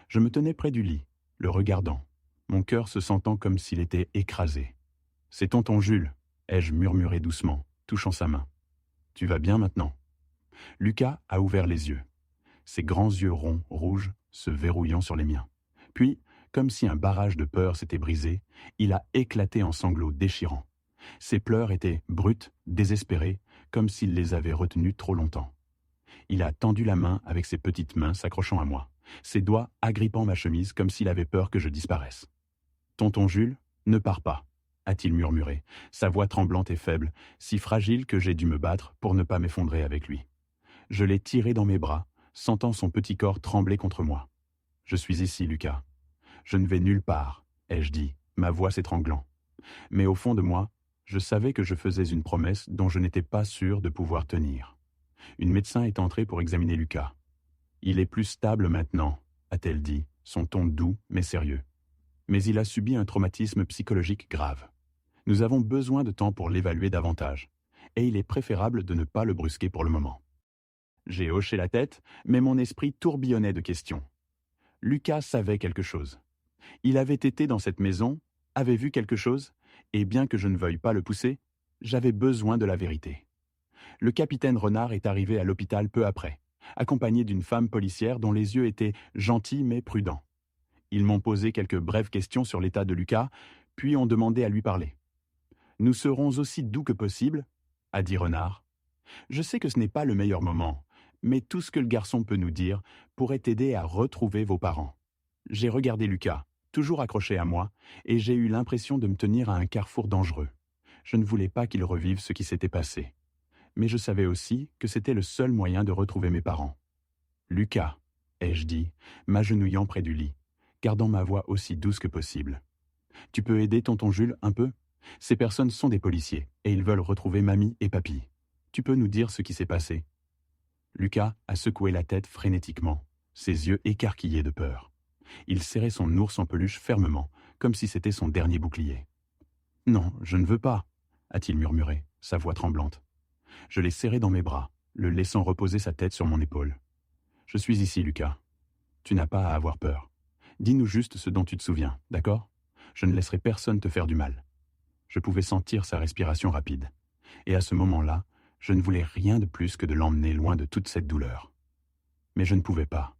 Je me tenais près du lit, le regardant, mon cœur se sentant comme s'il était écrasé. « C'est tonton Jules », ai-je murmuré doucement, touchant sa main. « Tu vas bien maintenant ?» Lucas a ouvert les yeux, ses grands yeux ronds, rouges, se verrouillant sur les miens. Puis, comme si un barrage de peur s'était brisé, il a éclaté en sanglots déchirants. Ses pleurs étaient bruts, désespérés, comme s'il les avait retenus trop longtemps. Il a tendu la main avec ses petites mains s'accrochant à moi, ses doigts agrippant ma chemise comme s'il avait peur que je disparaisse. « Tonton Jules, ne pars pas », a-t-il murmuré, sa voix tremblante et faible, si fragile que j'ai dû me battre pour ne pas m'effondrer avec lui. Je l'ai tiré dans mes bras, sentant son petit corps trembler contre moi. « Je suis ici, Lucas. Je ne vais nulle part, ai-je dit, ma voix s'étranglant. Mais au fond de moi, je savais que je faisais une promesse dont je n'étais pas sûr de pouvoir tenir. Une médecin est entrée pour examiner Lucas. « Il est plus stable maintenant », a-t-elle dit, son ton doux mais sérieux. Mais il a subi un traumatisme psychologique grave. Nous avons besoin de temps pour l'évaluer davantage, et il est préférable de ne pas le brusquer pour le moment. J'ai hoché la tête, mais mon esprit tourbillonnait de questions. Lucas savait quelque chose. Il avait été dans cette maison, avait vu quelque chose, et bien que je ne veuille pas le pousser, j'avais besoin de la vérité. Le capitaine Renard est arrivé à l'hôpital peu après, accompagné d'une femme policière dont les yeux étaient gentils mais prudents. Ils m'ont posé quelques brèves questions sur l'état de Lucas, puis ont demandé à lui parler. « Nous serons aussi doux que possible », a dit Renard. « Je sais que ce n'est pas le meilleur moment, mais tout ce que le garçon peut nous dire pourrait aider à retrouver vos parents. » J'ai regardé Lucas, toujours accroché à moi, et j'ai eu l'impression de me tenir à un carrefour dangereux. Je ne voulais pas qu'il revive ce qui s'était passé. Mais je savais aussi que c'était le seul moyen de retrouver mes parents. « Lucas », ai-je dit, m'agenouillant près du lit, gardant ma voix aussi douce que possible. « Tu peux aider tonton Jules un peu ? Ces personnes sont des policiers, et ils veulent retrouver mamie et papy. Tu peux nous dire ce qui s'est passé ?» Lucas a secoué la tête frénétiquement, ses yeux écarquillés de peur. Il serrait son ours en peluche fermement, comme si c'était son dernier bouclier. « Non, je ne veux pas », a-t-il murmuré, sa voix tremblante. Je l'ai serré dans mes bras, le laissant reposer sa tête sur mon épaule. « Je suis ici, Lucas. Tu n'as pas à avoir peur. Dis-nous juste ce dont tu te souviens, d'accord ? Je ne laisserai personne te faire du mal. » Je pouvais sentir sa respiration rapide. Et à ce moment-là, je ne voulais rien de plus que de l'emmener loin de toute cette douleur. Mais je ne pouvais pas.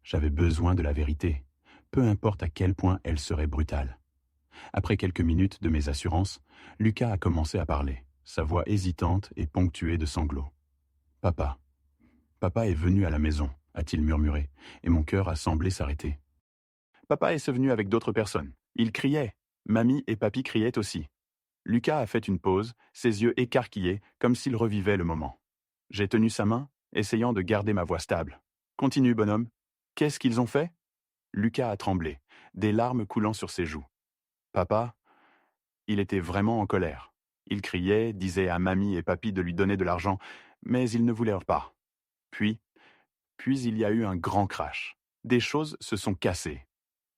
J'avais besoin de la vérité, peu importe à quel point elle serait brutale. Après quelques minutes de mes assurances, Lucas a commencé à parler, sa voix hésitante et ponctuée de sanglots. « Papa. Papa est venu à la maison, » a-t-il murmuré, et mon cœur a semblé s'arrêter. Papa est venu avec d'autres personnes. Il criait. Mamie et papy criaient aussi. Lucas a fait une pause, ses yeux écarquillés, comme s'il revivait le moment. J'ai tenu sa main, essayant de garder ma voix stable. « Continue, bonhomme. Qu'est-ce qu'ils ont fait ?» Lucas a tremblé, des larmes coulant sur ses joues. « Papa, il était vraiment en colère. Il criait, disait à mamie et papy de lui donner de l'argent, mais ils ne voulaient pas. Puis il y a eu un grand crash. Des choses se sont cassées.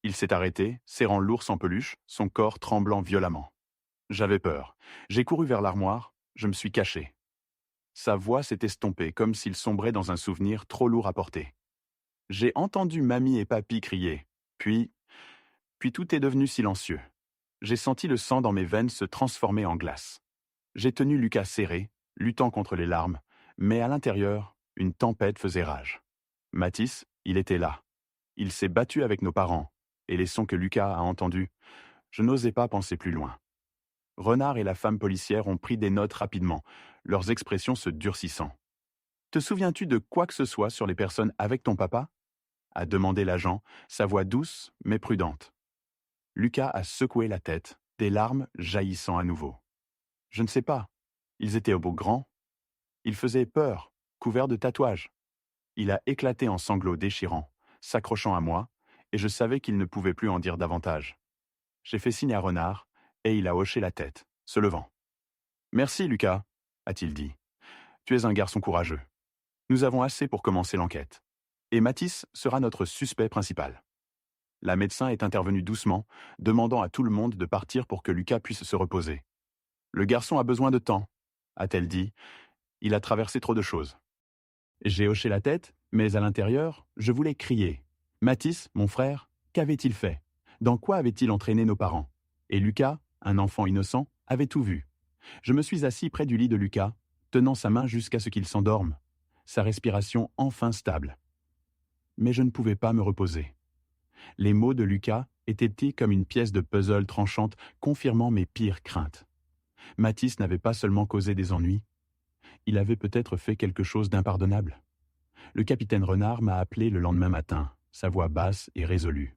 Il s'est arrêté, serrant l'ours en peluche, son corps tremblant violemment. J'avais peur. J'ai couru vers l'armoire, je me suis caché. Sa voix s'est estompée, comme s'il sombrait dans un souvenir trop lourd à porter. J'ai entendu mamie et papy crier. Puis tout est devenu silencieux. J'ai senti le sang dans mes veines se transformer en glace. J'ai tenu Lucas serré, luttant contre les larmes, mais à l'intérieur, une tempête faisait rage. Mathis, il était là. Il s'est battu avec nos parents, et les sons que Lucas a entendus, je n'osais pas penser plus loin. Renard et la femme policière ont pris des notes rapidement, leurs expressions se durcissant. « Te souviens-tu de quoi que ce soit sur les personnes avec ton papa ?» a demandé l'agent, sa voix douce mais prudente. Lucas a secoué la tête, des larmes jaillissant à nouveau. « Je ne sais pas. Ils étaient beaux grands. Ils faisaient peur, couverts de tatouages. » Il a éclaté en sanglots déchirants, s'accrochant à moi, et je savais qu'il ne pouvait plus en dire davantage. J'ai fait signe à Renard, et il a hoché la tête, se levant. « Merci, Lucas, » a-t-il dit. « Tu es un garçon courageux. Nous avons assez pour commencer l'enquête. Et Mathis sera notre suspect principal. » La médecin est intervenue doucement, demandant à tout le monde de partir pour que Lucas puisse se reposer. « Le garçon a besoin de temps, » a-t-elle dit. « Il a traversé trop de choses. » J'ai hoché la tête, mais à l'intérieur, je voulais crier. « Mathis, mon frère, qu'avait-il fait ? Dans quoi avait-il entraîné nos parents? Et Lucas, un enfant innocent, avait tout vu. Je me suis assis près du lit de Lucas, tenant sa main jusqu'à ce qu'il s'endorme, sa respiration enfin stable. Mais je ne pouvais pas me reposer. Les mots de Lucas étaient comme une pièce de puzzle tranchante, confirmant mes pires craintes. Mathis n'avait pas seulement causé des ennuis, il avait peut-être fait quelque chose d'impardonnable. Le capitaine Renard m'a appelé le lendemain matin, sa voix basse et résolue.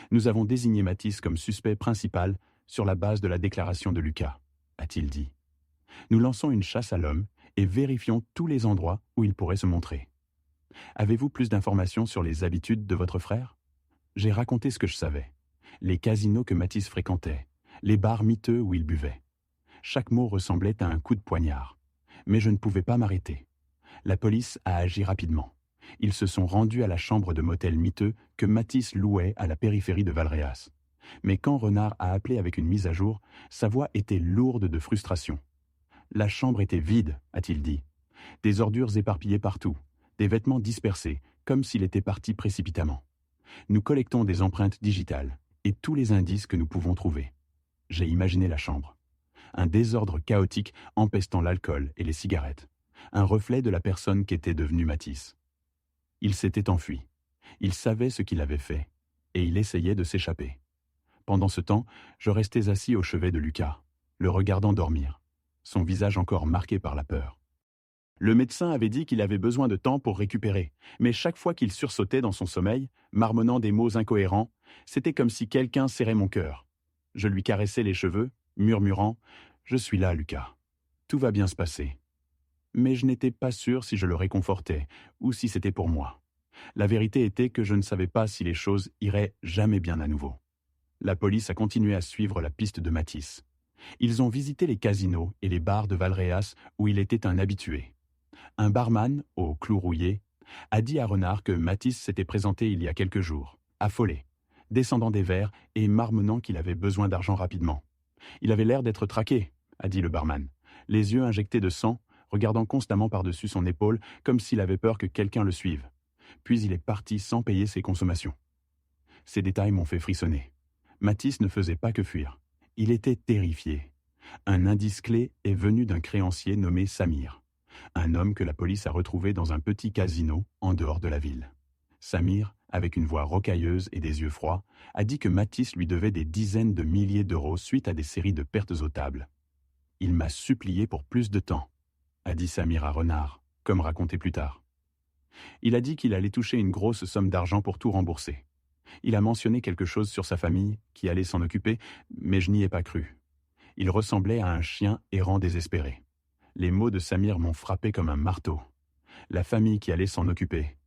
Nous avons désigné Mathis comme suspect principal sur la base de la déclaration de Lucas, a-t-il dit. Nous lançons une chasse à l'homme et vérifions tous les endroits où il pourrait se montrer. Avez-vous plus d'informations sur les habitudes de votre frère? J'ai raconté ce que je savais. Les casinos que Mathis fréquentait, les bars miteux où il buvait. Chaque mot ressemblait à un coup de poignard. Mais je ne pouvais pas m'arrêter. La police a agi rapidement. Ils se sont rendus à la chambre de motel miteux que Mathis louait à la périphérie de Valréas. Mais quand Renard a appelé avec une mise à jour, sa voix était lourde de frustration. La chambre était vide, a-t-il dit. Des ordures éparpillées partout, des vêtements dispersés, comme s'il était parti précipitamment. Nous collectons des empreintes digitales et tous les indices que nous pouvons trouver. J'ai imaginé la chambre. Un désordre chaotique empestant l'alcool et les cigarettes. Un reflet de la personne qu'était devenue Mathis. Il s'était enfui. Il savait ce qu'il avait fait, et il essayait de s'échapper. Pendant ce temps, je restais assis au chevet de Lucas, le regardant dormir, son visage encore marqué par la peur. Le médecin avait dit qu'il avait besoin de temps pour récupérer, mais chaque fois qu'il sursautait dans son sommeil, marmonnant des mots incohérents, c'était comme si quelqu'un serrait mon cœur. Je lui caressais les cheveux, murmurant « Je suis là, Lucas. Tout va bien se passer. » Mais je n'étais pas sûr si je le réconfortais ou si c'était pour moi. La vérité était que je ne savais pas si les choses iraient jamais bien à nouveau. La police a continué à suivre la piste de Mathis. Ils ont visité les casinos et les bars de Valréas où il était un habitué. Un barman, au clou rouillé, a dit à Renard que Mathis s'était présenté il y a quelques jours, affolé, descendant des verres et marmonnant qu'il avait besoin d'argent rapidement. Il avait l'air d'être traqué, a dit le barman, les yeux injectés de sang, regardant constamment par-dessus son épaule comme s'il avait peur que quelqu'un le suive. Puis il est parti sans payer ses consommations. Ces détails m'ont fait frissonner. Mathis ne faisait pas que fuir. Il était terrifié. Un indice clé est venu d'un créancier nommé Samir, un homme que la police a retrouvé dans un petit casino en dehors de la ville. Samir, avec une voix rocailleuse et des yeux froids, a dit que Mathis lui devait des dizaines de milliers d'euros suite à des séries de pertes aux tables. « Il m'a supplié pour plus de temps », a dit Samir à Renard, comme raconté plus tard. Il a dit qu'il allait toucher une grosse somme d'argent pour tout rembourser. Il a mentionné quelque chose sur sa famille, qui allait s'en occuper, mais je n'y ai pas cru. Il ressemblait à un chien errant désespéré. Les mots de Samir m'ont frappé comme un marteau. La famille qui allait s'en occuper.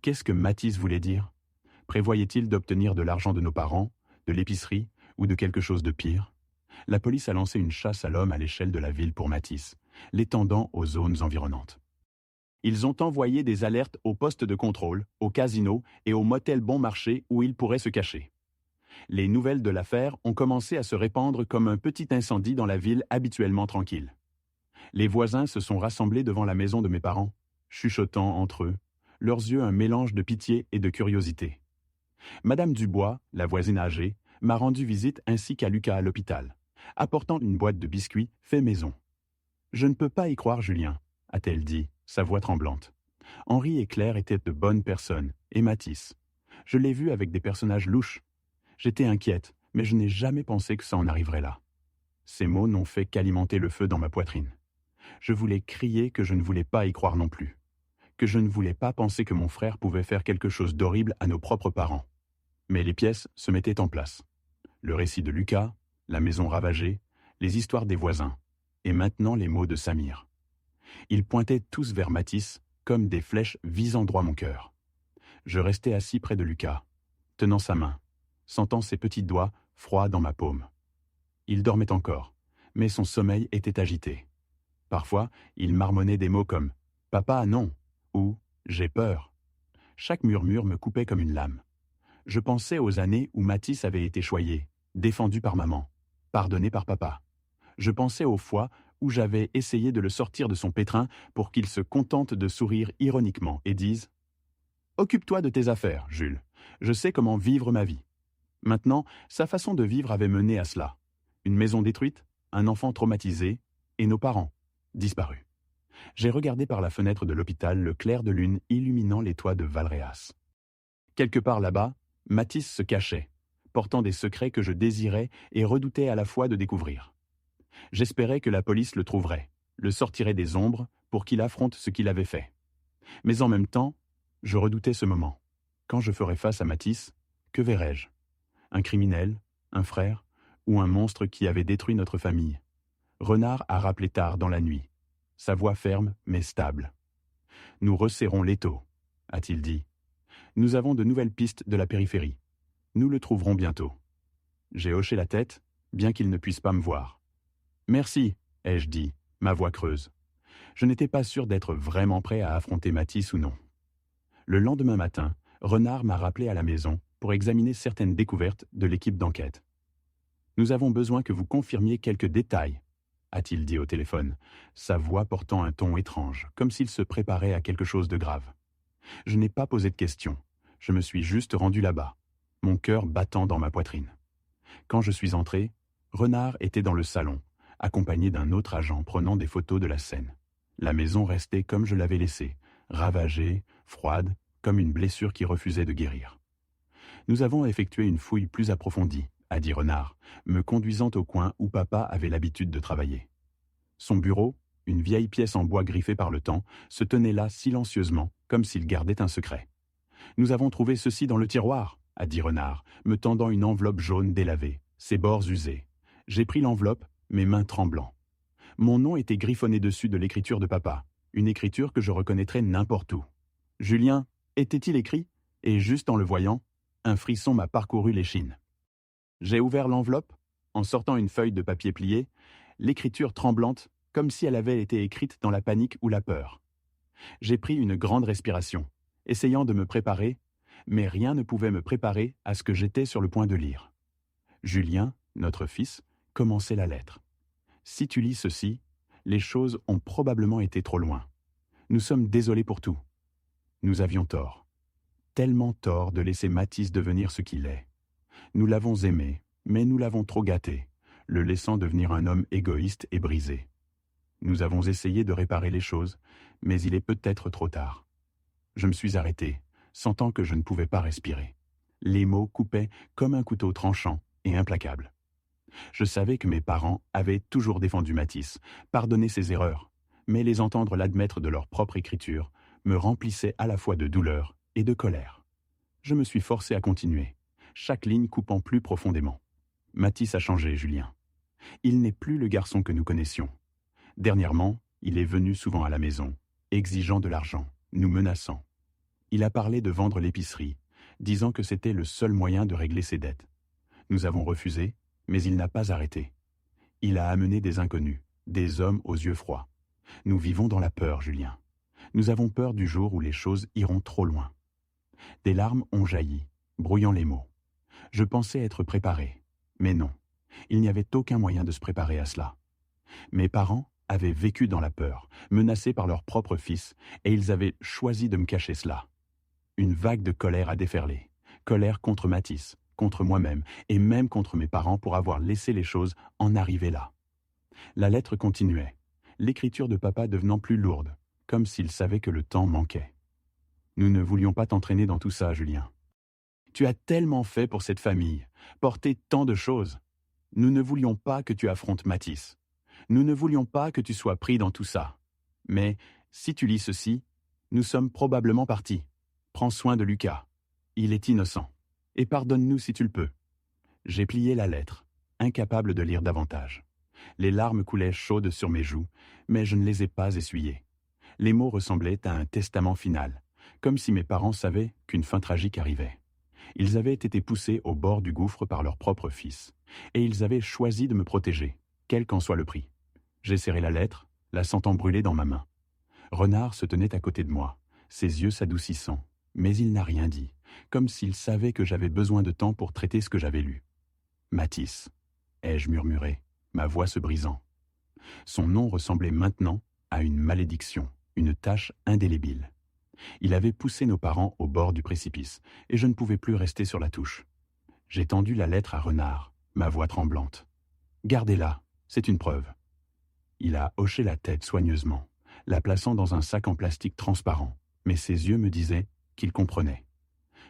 Qu'est-ce que Mathis voulait dire? Prévoyait-il d'obtenir de l'argent de nos parents, de l'épicerie ou de quelque chose de pire? La police a lancé une chasse à l'homme à l'échelle de la ville pour Mathis, l'étendant aux zones environnantes. Ils ont envoyé des alertes aux postes de contrôle, aux casinos et aux motels bon marché où il pourrait se cacher. Les nouvelles de l'affaire ont commencé à se répandre comme un petit incendie dans la ville habituellement tranquille. Les voisins se sont rassemblés devant la maison de mes parents, chuchotant entre eux, leurs yeux un mélange de pitié et de curiosité. Madame Dubois, la voisine âgée, m'a rendu visite ainsi qu'à Lucas à l'hôpital, apportant une boîte de biscuits fait maison. « Je ne peux pas y croire, Julien », a-t-elle dit, sa voix tremblante. Henri et Claire étaient de bonnes personnes, et Mathis. Je l'ai vu avec des personnages louches. J'étais inquiète, mais je n'ai jamais pensé que ça en arriverait là. Ces mots n'ont fait qu'alimenter le feu dans ma poitrine. Je voulais crier que je ne voulais pas y croire non plus, que je ne voulais pas penser que mon frère pouvait faire quelque chose d'horrible à nos propres parents. Mais les pièces se mettaient en place. Le récit de Lucas, la maison ravagée, les histoires des voisins, et maintenant les mots de Samir. Ils pointaient tous vers Mathis, comme des flèches visant droit mon cœur. Je restais assis près de Lucas, tenant sa main, sentant ses petits doigts froids dans ma paume. Il dormait encore, mais son sommeil était agité. Parfois, il marmonnait des mots comme « Papa, non » ou « J'ai peur ». Chaque murmure me coupait comme une lame. Je pensais aux années où Mathis avait été choyé, défendu par maman, pardonné par papa. Je pensais aux fois où j'avais essayé de le sortir de son pétrin pour qu'il se contente de sourire ironiquement et dise « Occupe-toi de tes affaires, Jules. Je sais comment vivre ma vie. » Maintenant, sa façon de vivre avait mené à cela. Une maison détruite, un enfant traumatisé, et nos parents, disparus. J'ai regardé par la fenêtre de l'hôpital le clair de lune illuminant les toits de Valréas. Quelque part là-bas, Mathis se cachait, portant des secrets que je désirais et redoutais à la fois de découvrir. J'espérais que la police le trouverait, le sortirait des ombres pour qu'il affronte ce qu'il avait fait. Mais en même temps, je redoutais ce moment. Quand je ferais face à Mathis, que verrais-je? Un criminel, un frère, ou un monstre qui avait détruit notre famille? Renard a rappelé tard dans la nuit, sa voix ferme mais stable. Nous resserrons l'étau, a-t-il dit. Nous avons de nouvelles pistes de la périphérie. Nous le trouverons bientôt. J'ai hoché la tête, bien qu'il ne puisse pas me voir. Merci, ai-je dit, ma voix creuse. Je n'étais pas sûr d'être vraiment prêt à affronter Mathis ou non. Le lendemain matin, Renard m'a rappelé à la maison pour examiner certaines découvertes de l'équipe d'enquête. Nous avons besoin que vous confirmiez quelques détails, a-t-il dit au téléphone, sa voix portant un ton étrange, comme s'il se préparait à quelque chose de grave. Je n'ai pas posé de questions. Je me suis juste rendu là-bas, mon cœur battant dans ma poitrine. Quand je suis entré, Renard était dans le salon, accompagné d'un autre agent prenant des photos de la scène. La maison restait comme je l'avais laissée, ravagée, froide, comme une blessure qui refusait de guérir. Nous avons effectué une fouille plus approfondie, a dit Renard, me conduisant au coin où papa avait l'habitude de travailler. Son bureau, une vieille pièce en bois griffée par le temps, se tenait là silencieusement, comme s'il gardait un secret. Nous avons trouvé ceci dans le tiroir, a dit Renard, me tendant une enveloppe jaune délavée, ses bords usés. J'ai pris l'enveloppe, mes mains tremblant. Mon nom était griffonné dessus de l'écriture de papa, une écriture que je reconnaîtrais n'importe où. Julien, était-il écrit? Et juste en le voyant, un frisson m'a parcouru l'échine. J'ai ouvert l'enveloppe, en sortant une feuille de papier pliée, l'écriture tremblante, comme si elle avait été écrite dans la panique ou la peur. J'ai pris une grande respiration, essayant de me préparer, mais rien ne pouvait me préparer à ce que j'étais sur le point de lire. Julien, notre fils, commençait la lettre. Si tu lis ceci, les choses ont probablement été trop loin. Nous sommes désolés pour tout. Nous avions tort. Tellement tort de laisser Mathis devenir ce qu'il est. Nous l'avons aimé, mais nous l'avons trop gâté, le laissant devenir un homme égoïste et brisé. Nous avons essayé de réparer les choses, mais il est peut-être trop tard. Je me suis arrêté, sentant que je ne pouvais pas respirer. Les mots coupaient comme un couteau tranchant et implacable. Je savais que mes parents avaient toujours défendu Mathis, pardonné ses erreurs, mais les entendre l'admettre de leur propre écriture me remplissait à la fois de douleur et de colère. Je me suis forcé à continuer, chaque ligne coupant plus profondément. Mathis a changé, Julien. Il n'est plus le garçon que nous connaissions. Dernièrement, il est venu souvent à la maison, exigeant de l'argent, nous menaçant. Il a parlé de vendre l'épicerie, disant que c'était le seul moyen de régler ses dettes. Nous avons refusé, mais il n'a pas arrêté. Il a amené des inconnus, des hommes aux yeux froids. Nous vivons dans la peur, Julien. Nous avons peur du jour où les choses iront trop loin. Des larmes ont jailli, brouillant les mots. Je pensais être préparé, mais non. Il n'y avait aucun moyen de se préparer à cela. Mes parents avaient vécu dans la peur, menacés par leur propre fils, et ils avaient choisi de me cacher cela. Une vague de colère a déferlé. Colère contre Mathis, contre moi-même, et même contre mes parents pour avoir laissé les choses en arriver là. La lettre continuait, l'écriture de papa devenant plus lourde, comme s'il savait que le temps manquait. Nous ne voulions pas t'entraîner dans tout ça, Julien. Tu as tellement fait pour cette famille, porté tant de choses. Nous ne voulions pas que tu affrontes Mathis. Nous ne voulions pas que tu sois pris dans tout ça. Mais, si tu lis ceci, nous sommes probablement partis. Prends soin de Lucas. Il est innocent. Et pardonne-nous si tu le peux. J'ai plié la lettre, incapable de lire davantage. Les larmes coulaient chaudes sur mes joues, mais je ne les ai pas essuyées. Les mots ressemblaient à un testament final, comme si mes parents savaient qu'une fin tragique arrivait. Ils avaient été poussés au bord du gouffre par leur propre fils, et ils avaient choisi de me protéger, quel qu'en soit le prix. J'ai serré la lettre, la sentant brûler dans ma main. Renard se tenait à côté de moi, ses yeux s'adoucissant, mais il n'a rien dit, comme s'il savait que j'avais besoin de temps pour traiter ce que j'avais lu. Mathis, ai-je murmuré, ma voix se brisant. Son nom ressemblait maintenant à une malédiction, une tache indélébile. Il avait poussé nos parents au bord du précipice, et je ne pouvais plus rester sur la touche. J'ai tendu la lettre à Renard, ma voix tremblante. Gardez-la, c'est une preuve. Il a hoché la tête soigneusement, la plaçant dans un sac en plastique transparent, mais ses yeux me disaient qu'il comprenait.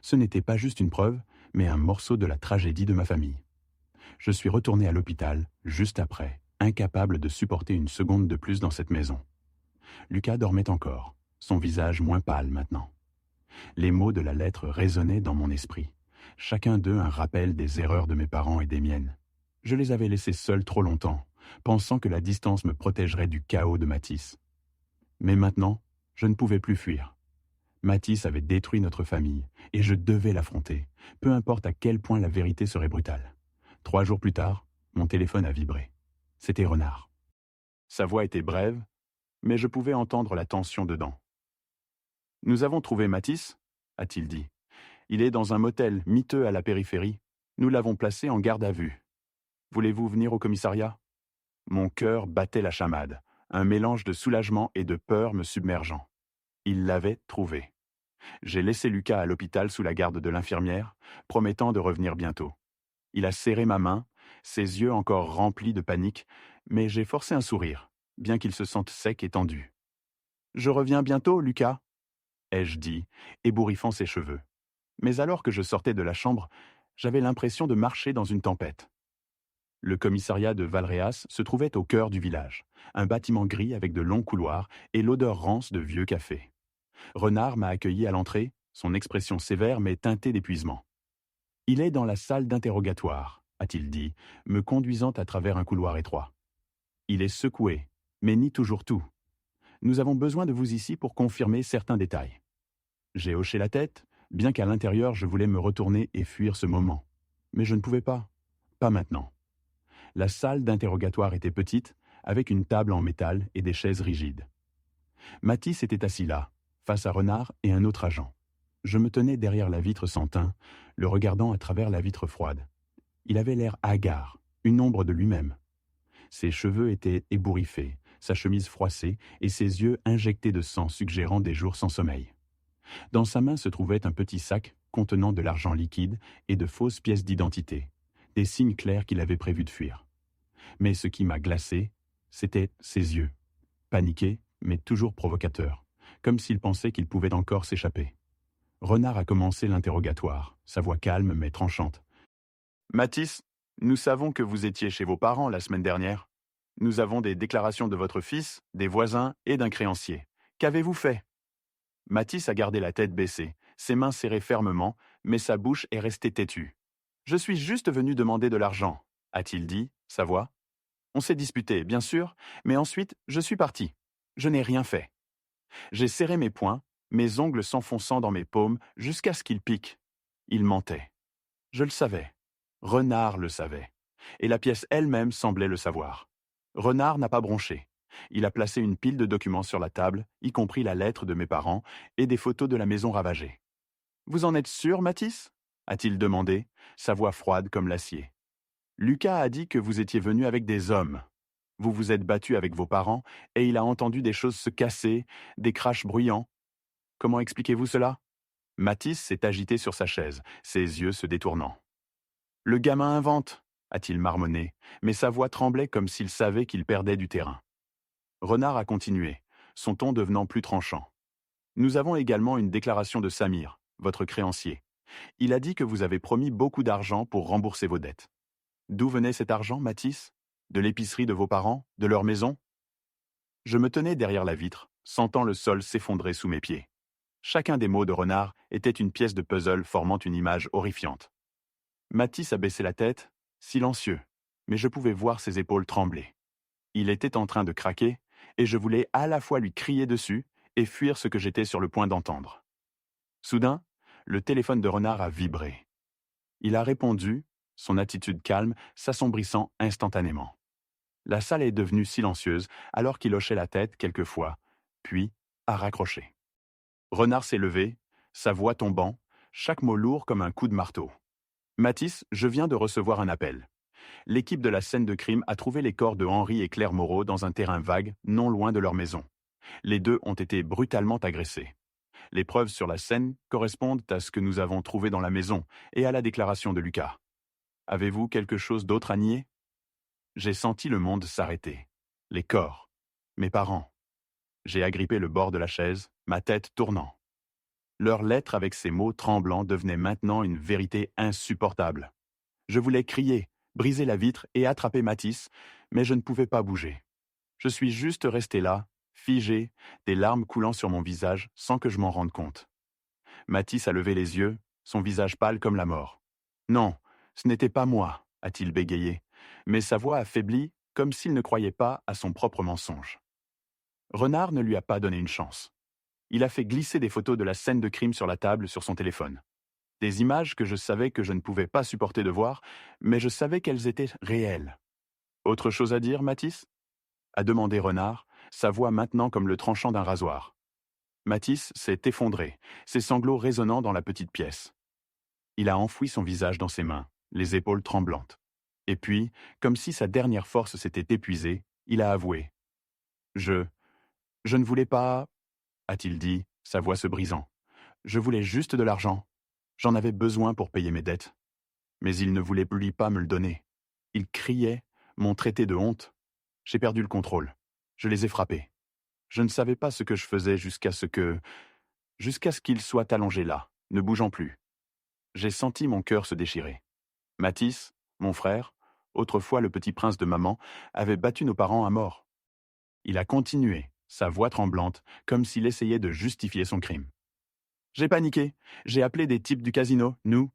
Ce n'était pas juste une preuve, mais un morceau de la tragédie de ma famille. Je suis retourné à l'hôpital, juste après, incapable de supporter une seconde de plus dans cette maison. Lucas dormait encore, son visage moins pâle maintenant. Les mots de la lettre résonnaient dans mon esprit, chacun d'eux un rappel des erreurs de mes parents et des miennes. Je les avais laissés seuls trop longtemps, pensant que la distance me protégerait du chaos de Mathis. Mais maintenant, je ne pouvais plus fuir. Mathis avait détruit notre famille, et je devais l'affronter, peu importe à quel point la vérité serait brutale. 3 jours plus tard, mon téléphone a vibré. C'était Renard. Sa voix était brève, mais je pouvais entendre la tension dedans. « Nous avons trouvé Mathis ?» a-t-il dit. « Il est dans un motel miteux à la périphérie. Nous l'avons placé en garde à vue. Voulez-vous venir au commissariat ?» Mon cœur battait la chamade, un mélange de soulagement et de peur me submergeant. Il l'avait trouvé. J'ai laissé Lucas à l'hôpital sous la garde de l'infirmière, promettant de revenir bientôt. Il a serré ma main, ses yeux encore remplis de panique, mais j'ai forcé un sourire, bien qu'il se sente sec et tendu. « Je reviens bientôt, Lucas » ai-je dit, ébouriffant ses cheveux. Mais alors que je sortais de la chambre, j'avais l'impression de marcher dans une tempête. Le commissariat de Valréas se trouvait au cœur du village, un bâtiment gris avec de longs couloirs et l'odeur rance de vieux café. Renard m'a accueilli à l'entrée, son expression sévère mais teintée d'épuisement. « Il est dans la salle d'interrogatoire », a-t-il dit, me conduisant à travers un couloir étroit. « Il est secoué, mais nie toujours tout. Nous avons besoin de vous ici pour confirmer certains détails. » J'ai hoché la tête, bien qu'à l'intérieur je voulais me retourner et fuir ce moment. Mais je ne pouvais pas. Pas maintenant. La salle d'interrogatoire était petite, avec une table en métal et des chaises rigides. Mathis était assis là, face à Renard et un autre agent. Je me tenais derrière la vitre sans teint, le regardant à travers la vitre froide. Il avait l'air hagard, une ombre de lui-même. Ses cheveux étaient ébouriffés, sa chemise froissée et ses yeux injectés de sang suggérant des jours sans sommeil. Dans sa main se trouvait un petit sac contenant de l'argent liquide et de fausses pièces d'identité, des signes clairs qu'il avait prévu de fuir. Mais ce qui m'a glacé, c'était ses yeux, paniqués, mais toujours provocateurs, comme s'il pensait qu'il pouvait encore s'échapper. Renard a commencé l'interrogatoire, sa voix calme mais tranchante. « Mathis, nous savons que vous étiez chez vos parents la semaine dernière. Nous avons des déclarations de votre fils, des voisins et d'un créancier. Qu'avez-vous fait ?» Mathis a gardé la tête baissée, ses mains serrées fermement, mais sa bouche est restée têtue. « Je suis juste venu demander de l'argent, » a-t-il dit, sa voix. On s'est disputé, bien sûr, mais ensuite, je suis parti. Je n'ai rien fait. J'ai serré mes poings, mes ongles s'enfonçant dans mes paumes jusqu'à ce qu'ils piquent. Il mentait. Je le savais. Renard le savait. Et la pièce elle-même semblait le savoir. Renard n'a pas bronché. Il a placé une pile de documents sur la table, y compris la lettre de mes parents et des photos de la maison ravagée. « Vous en êtes sûr, Mathis ?» a-t-il demandé, sa voix froide comme l'acier. « Lucas a dit que vous étiez venu avec des hommes. Vous vous êtes battu avec vos parents et il a entendu des choses se casser, des crashs bruyants. Comment expliquez-vous cela ?» Mathis s'est agité sur sa chaise, ses yeux se détournant. « Le gamin invente !» a-t-il marmonné, mais sa voix tremblait comme s'il savait qu'il perdait du terrain. Renard a continué, son ton devenant plus tranchant. « Nous avons également une déclaration de Samir, votre créancier. Il a dit que vous avez promis beaucoup d'argent pour rembourser vos dettes. D'où venait cet argent, Mathis ? De l'épicerie de vos parents ? De leur maison ?» Je me tenais derrière la vitre, sentant le sol s'effondrer sous mes pieds. Chacun des mots de Renard était une pièce de puzzle formant une image horrifiante. Mathis a baissé la tête, silencieux, mais je pouvais voir ses épaules trembler. Il était en train de craquer, et je voulais à la fois lui crier dessus et fuir ce que j'étais sur le point d'entendre. Soudain, le téléphone de Renard a vibré. Il a répondu, son attitude calme s'assombrissant instantanément. La salle est devenue silencieuse alors qu'il hochait la tête quelquefois, puis a raccroché. Renard s'est levé, sa voix tombant, chaque mot lourd comme un coup de marteau. « Mathis, je viens de recevoir un appel. L'équipe de la scène de crime a trouvé les corps de Henri et Claire Moreau dans un terrain vague, non loin de leur maison. Les deux ont été brutalement agressés. Les preuves sur la scène correspondent à ce que nous avons trouvé dans la maison et à la déclaration de Lucas. Avez-vous quelque chose d'autre à nier? J'ai senti le monde s'arrêter. Les corps. Mes parents. J'ai agrippé le bord de la chaise, ma tête tournant. Leur lettre avec ces mots tremblants devenait maintenant une vérité insupportable. Je voulais crier, briser la vitre et attraper Mathis, mais je ne pouvais pas bouger. Je suis juste resté là, figé, des larmes coulant sur mon visage sans que je m'en rende compte. Mathis a levé les yeux, son visage pâle comme la mort. Non, ce n'était pas moi, a-t-il bégayé, mais sa voix affaiblie comme s'il ne croyait pas à son propre mensonge. Renard ne lui a pas donné une chance. Il a fait glisser des photos de la scène de crime sur la table sur son téléphone. Des images que je savais que je ne pouvais pas supporter de voir, mais je savais qu'elles étaient réelles. Autre chose à dire, Mathis? A demandé Renard, sa voix maintenant comme le tranchant d'un rasoir. Mathis s'est effondré, ses sanglots résonnant dans la petite pièce. Il a enfoui son visage dans ses mains, les épaules tremblantes. Et puis, comme si sa dernière force s'était épuisée, il a avoué. Je ne voulais pas, a-t-il dit, sa voix se brisant. Je voulais juste de l'argent. J'en avais besoin pour payer mes dettes. Mais il ne voulait lui pas me le donner. Il criait, m'ont traité de honte. J'ai perdu le contrôle. Je les ai frappés. Je ne savais pas ce que je faisais jusqu'à ce qu'il soit allongé là, ne bougeant plus. J'ai senti mon cœur se déchirer. Mathis, mon frère, autrefois le petit prince de maman, avait battu nos parents à mort. Il a continué, sa voix tremblante, comme s'il essayait de justifier son crime. J'ai paniqué. J'ai appelé des types du casino, nous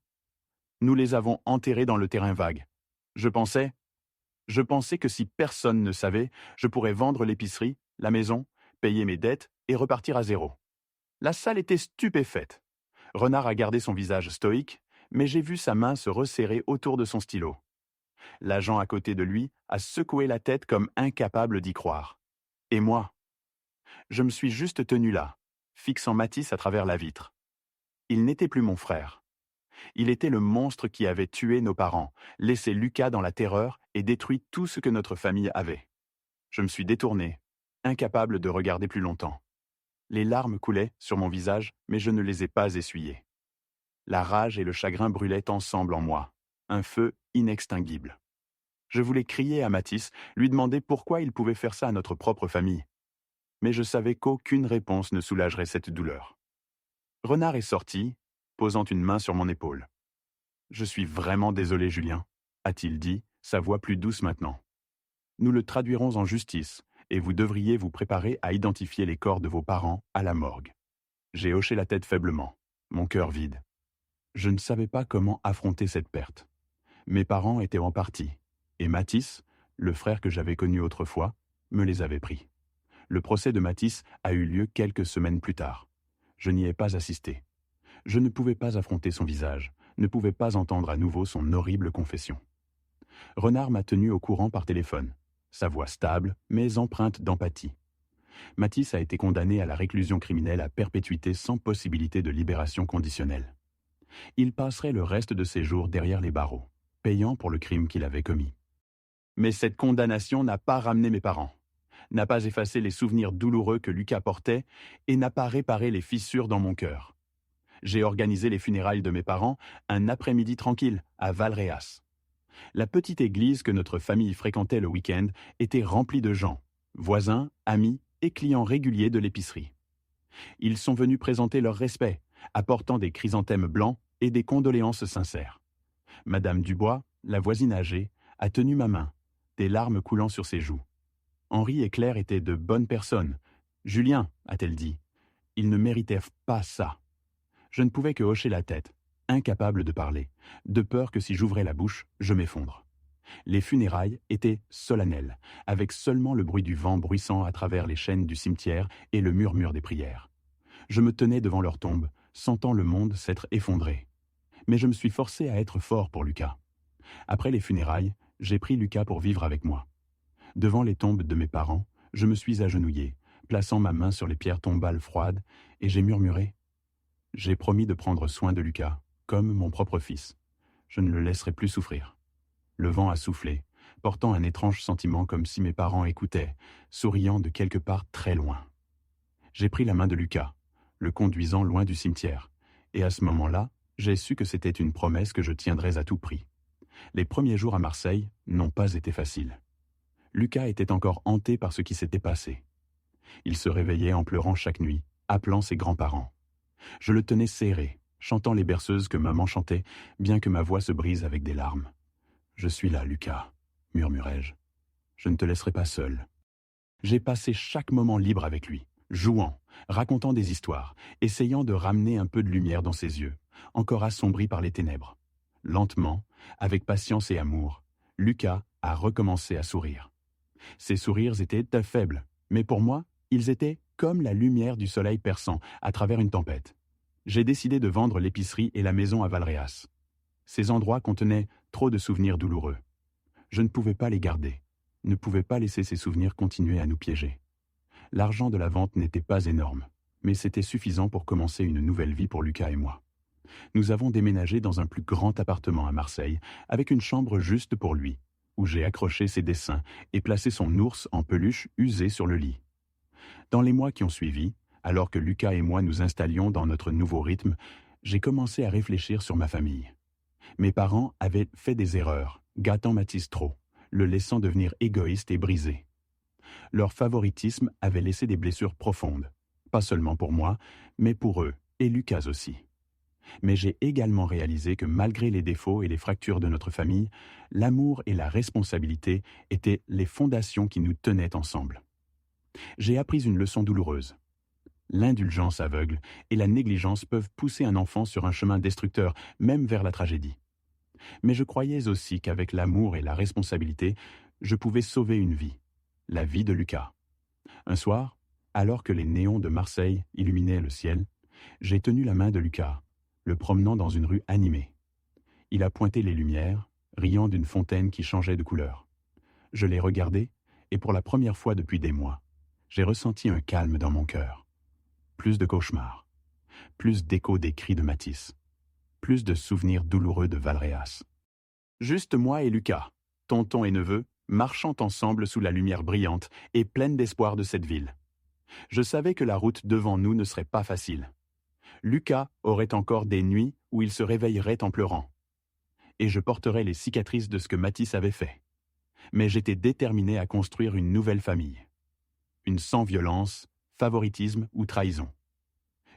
les avons enterrés dans le terrain vague. Je pensais que si personne ne savait, je pourrais vendre l'épicerie, la maison, payer mes dettes et repartir à zéro. La salle était stupéfaite. Renard a gardé son visage stoïque, mais j'ai vu sa main se resserrer autour de son stylo. L'agent à côté de lui a secoué la tête comme incapable d'y croire. Et moi? Je me suis juste tenu là, fixant Mathis à travers la vitre. Il n'était plus mon frère. Il était le monstre qui avait tué nos parents, laissé Lucas dans la terreur et détruit tout ce que notre famille avait. Je me suis détourné, incapable de regarder plus longtemps. Les larmes coulaient sur mon visage, mais je ne les ai pas essuyées. La rage et le chagrin brûlaient ensemble en moi, un feu inextinguible. Je voulais crier à Mathis, lui demander pourquoi il pouvait faire ça à notre propre famille. Mais je savais qu'aucune réponse ne soulagerait cette douleur. Renard est sorti, posant une main sur mon épaule. « Je suis vraiment désolé, Julien, » a-t-il dit, sa voix plus douce maintenant. « Nous le traduirons en justice, et vous devriez vous préparer à identifier les corps de vos parents à la morgue. » J'ai hoché la tête faiblement, mon cœur vide. Je ne savais pas comment affronter cette perte. Mes parents étaient en partie, et Mathis, le frère que j'avais connu autrefois, me les avait pris. Le procès de Mathis a eu lieu quelques semaines plus tard. Je n'y ai pas assisté. Je ne pouvais pas affronter son visage, ne pouvais pas entendre à nouveau son horrible confession. Renard m'a tenu au courant par téléphone, sa voix stable, mais empreinte d'empathie. Mathis a été condamné à la réclusion criminelle à perpétuité sans possibilité de libération conditionnelle. Il passerait le reste de ses jours derrière les barreaux, payant pour le crime qu'il avait commis. Mais cette condamnation n'a pas ramené mes parents, n'a pas effacé les souvenirs douloureux que Lucas portait et n'a pas réparé les fissures dans mon cœur. J'ai organisé les funérailles de mes parents un après-midi tranquille à Valréas. La petite église que notre famille fréquentait le week-end était remplie de gens, voisins, amis et clients réguliers de l'épicerie. Ils sont venus présenter leur respect, apportant des chrysanthèmes blancs et des condoléances sincères. Madame Dubois, la voisine âgée, a tenu ma main, des larmes coulant sur ses joues. Henri et Claire étaient de bonnes personnes. « Julien, a-t-elle dit, ils ne méritaient pas ça. » Je ne pouvais que hocher la tête, incapable de parler, de peur que si j'ouvrais la bouche, je m'effondre. Les funérailles étaient solennelles, avec seulement le bruit du vent bruissant à travers les chênes du cimetière et le murmure des prières. Je me tenais devant leur tombe, sentant le monde s'être effondré. Mais je me suis forcé à être fort pour Lucas. Après les funérailles, j'ai pris Lucas pour vivre avec moi. Devant les tombes de mes parents, je me suis agenouillé, plaçant ma main sur les pierres tombales froides, et j'ai murmuré « J'ai promis de prendre soin de Lucas, comme mon propre fils. Je ne le laisserai plus souffrir. » Le vent a soufflé, portant un étrange sentiment comme si mes parents écoutaient, souriant de quelque part très loin. J'ai pris la main de Lucas, le conduisant loin du cimetière, et à ce moment-là, j'ai su que c'était une promesse que je tiendrais à tout prix. Les premiers jours à Marseille n'ont pas été faciles. Lucas était encore hanté par ce qui s'était passé. Il se réveillait en pleurant chaque nuit, appelant ses grands-parents. Je le tenais serré, chantant les berceuses que maman chantait, bien que ma voix se brise avec des larmes. « Je suis là, Lucas », murmurai-je. « Je ne te laisserai pas seul. » J'ai passé chaque moment libre avec lui, jouant, racontant des histoires, essayant de ramener un peu de lumière dans ses yeux, encore assombris par les ténèbres. Lentement, avec patience et amour, Lucas a recommencé à sourire. Ses sourires étaient faibles, mais pour moi, ils étaient comme la lumière du soleil perçant à travers une tempête. J'ai décidé de vendre l'épicerie et la maison à Valréas. Ces endroits contenaient trop de souvenirs douloureux. Je ne pouvais pas les garder, ne pouvais pas laisser ces souvenirs continuer à nous piéger. L'argent de la vente n'était pas énorme, mais c'était suffisant pour commencer une nouvelle vie pour Lucas et moi. Nous avons déménagé dans un plus grand appartement à Marseille, avec une chambre juste pour lui, où j'ai accroché ses dessins et placé son ours en peluche usé sur le lit. Dans les mois qui ont suivi, alors que Lucas et moi nous installions dans notre nouveau rythme, j'ai commencé à réfléchir sur ma famille. Mes parents avaient fait des erreurs, gâtant Mathis trop, le laissant devenir égoïste et brisé. Leur favoritisme avait laissé des blessures profondes, pas seulement pour moi, mais pour eux, et Lucas aussi. Mais j'ai également réalisé que malgré les défauts et les fractures de notre famille, l'amour et la responsabilité étaient les fondations qui nous tenaient ensemble. J'ai appris une leçon douloureuse. L'indulgence aveugle et la négligence peuvent pousser un enfant sur un chemin destructeur, même vers la tragédie. Mais je croyais aussi qu'avec l'amour et la responsabilité, je pouvais sauver une vie, la vie de Lucas. Un soir, alors que les néons de Marseille illuminaient le ciel, j'ai tenu la main de Lucas, le promenant dans une rue animée. Il a pointé les lumières, riant d'une fontaine qui changeait de couleur. Je l'ai regardé, et pour la première fois depuis des mois, j'ai ressenti un calme dans mon cœur. Plus de cauchemars, plus d'échos des cris de Mathis, plus de souvenirs douloureux de Valréas. Juste moi et Lucas, tonton et neveu, marchant ensemble sous la lumière brillante et pleine d'espoir de cette ville. Je savais que la route devant nous ne serait pas facile. Lucas aurait encore des nuits où il se réveillerait en pleurant. Et je porterais les cicatrices de ce que Mathis avait fait. Mais j'étais déterminé à construire une nouvelle famille. Une sans violence, favoritisme ou trahison.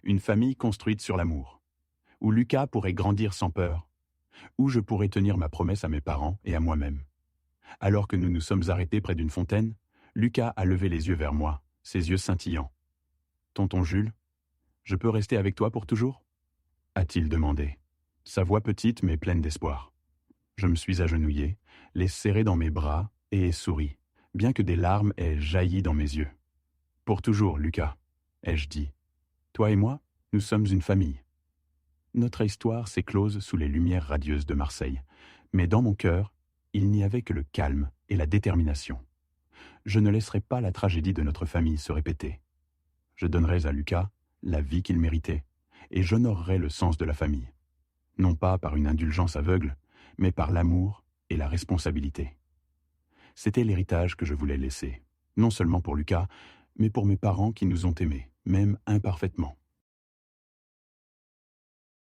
Une famille construite sur l'amour. Où Lucas pourrait grandir sans peur. Où je pourrais tenir ma promesse à mes parents et à moi-même. Alors que nous nous sommes arrêtés près d'une fontaine, Lucas a levé les yeux vers moi, ses yeux scintillants. « Tonton Jules, je peux rester avec toi pour toujours ?» a-t-il demandé, sa voix petite mais pleine d'espoir. Je me suis agenouillé, les serré dans mes bras et ai souri, bien que des larmes aient jailli dans mes yeux. « Pour toujours, Lucas, » ai-je dit. « Toi et moi, nous sommes une famille. » Notre histoire s'éclose sous les lumières radieuses de Marseille, mais dans mon cœur, il n'y avait que le calme et la détermination. Je ne laisserai pas la tragédie de notre famille se répéter. Je donnerai à Lucas la vie qu'il méritait, et j'honorerai le sens de la famille. Non pas par une indulgence aveugle, mais par l'amour et la responsabilité. C'était l'héritage que je voulais laisser, non seulement pour Lucas, mais pour mes parents qui nous ont aimés, même imparfaitement.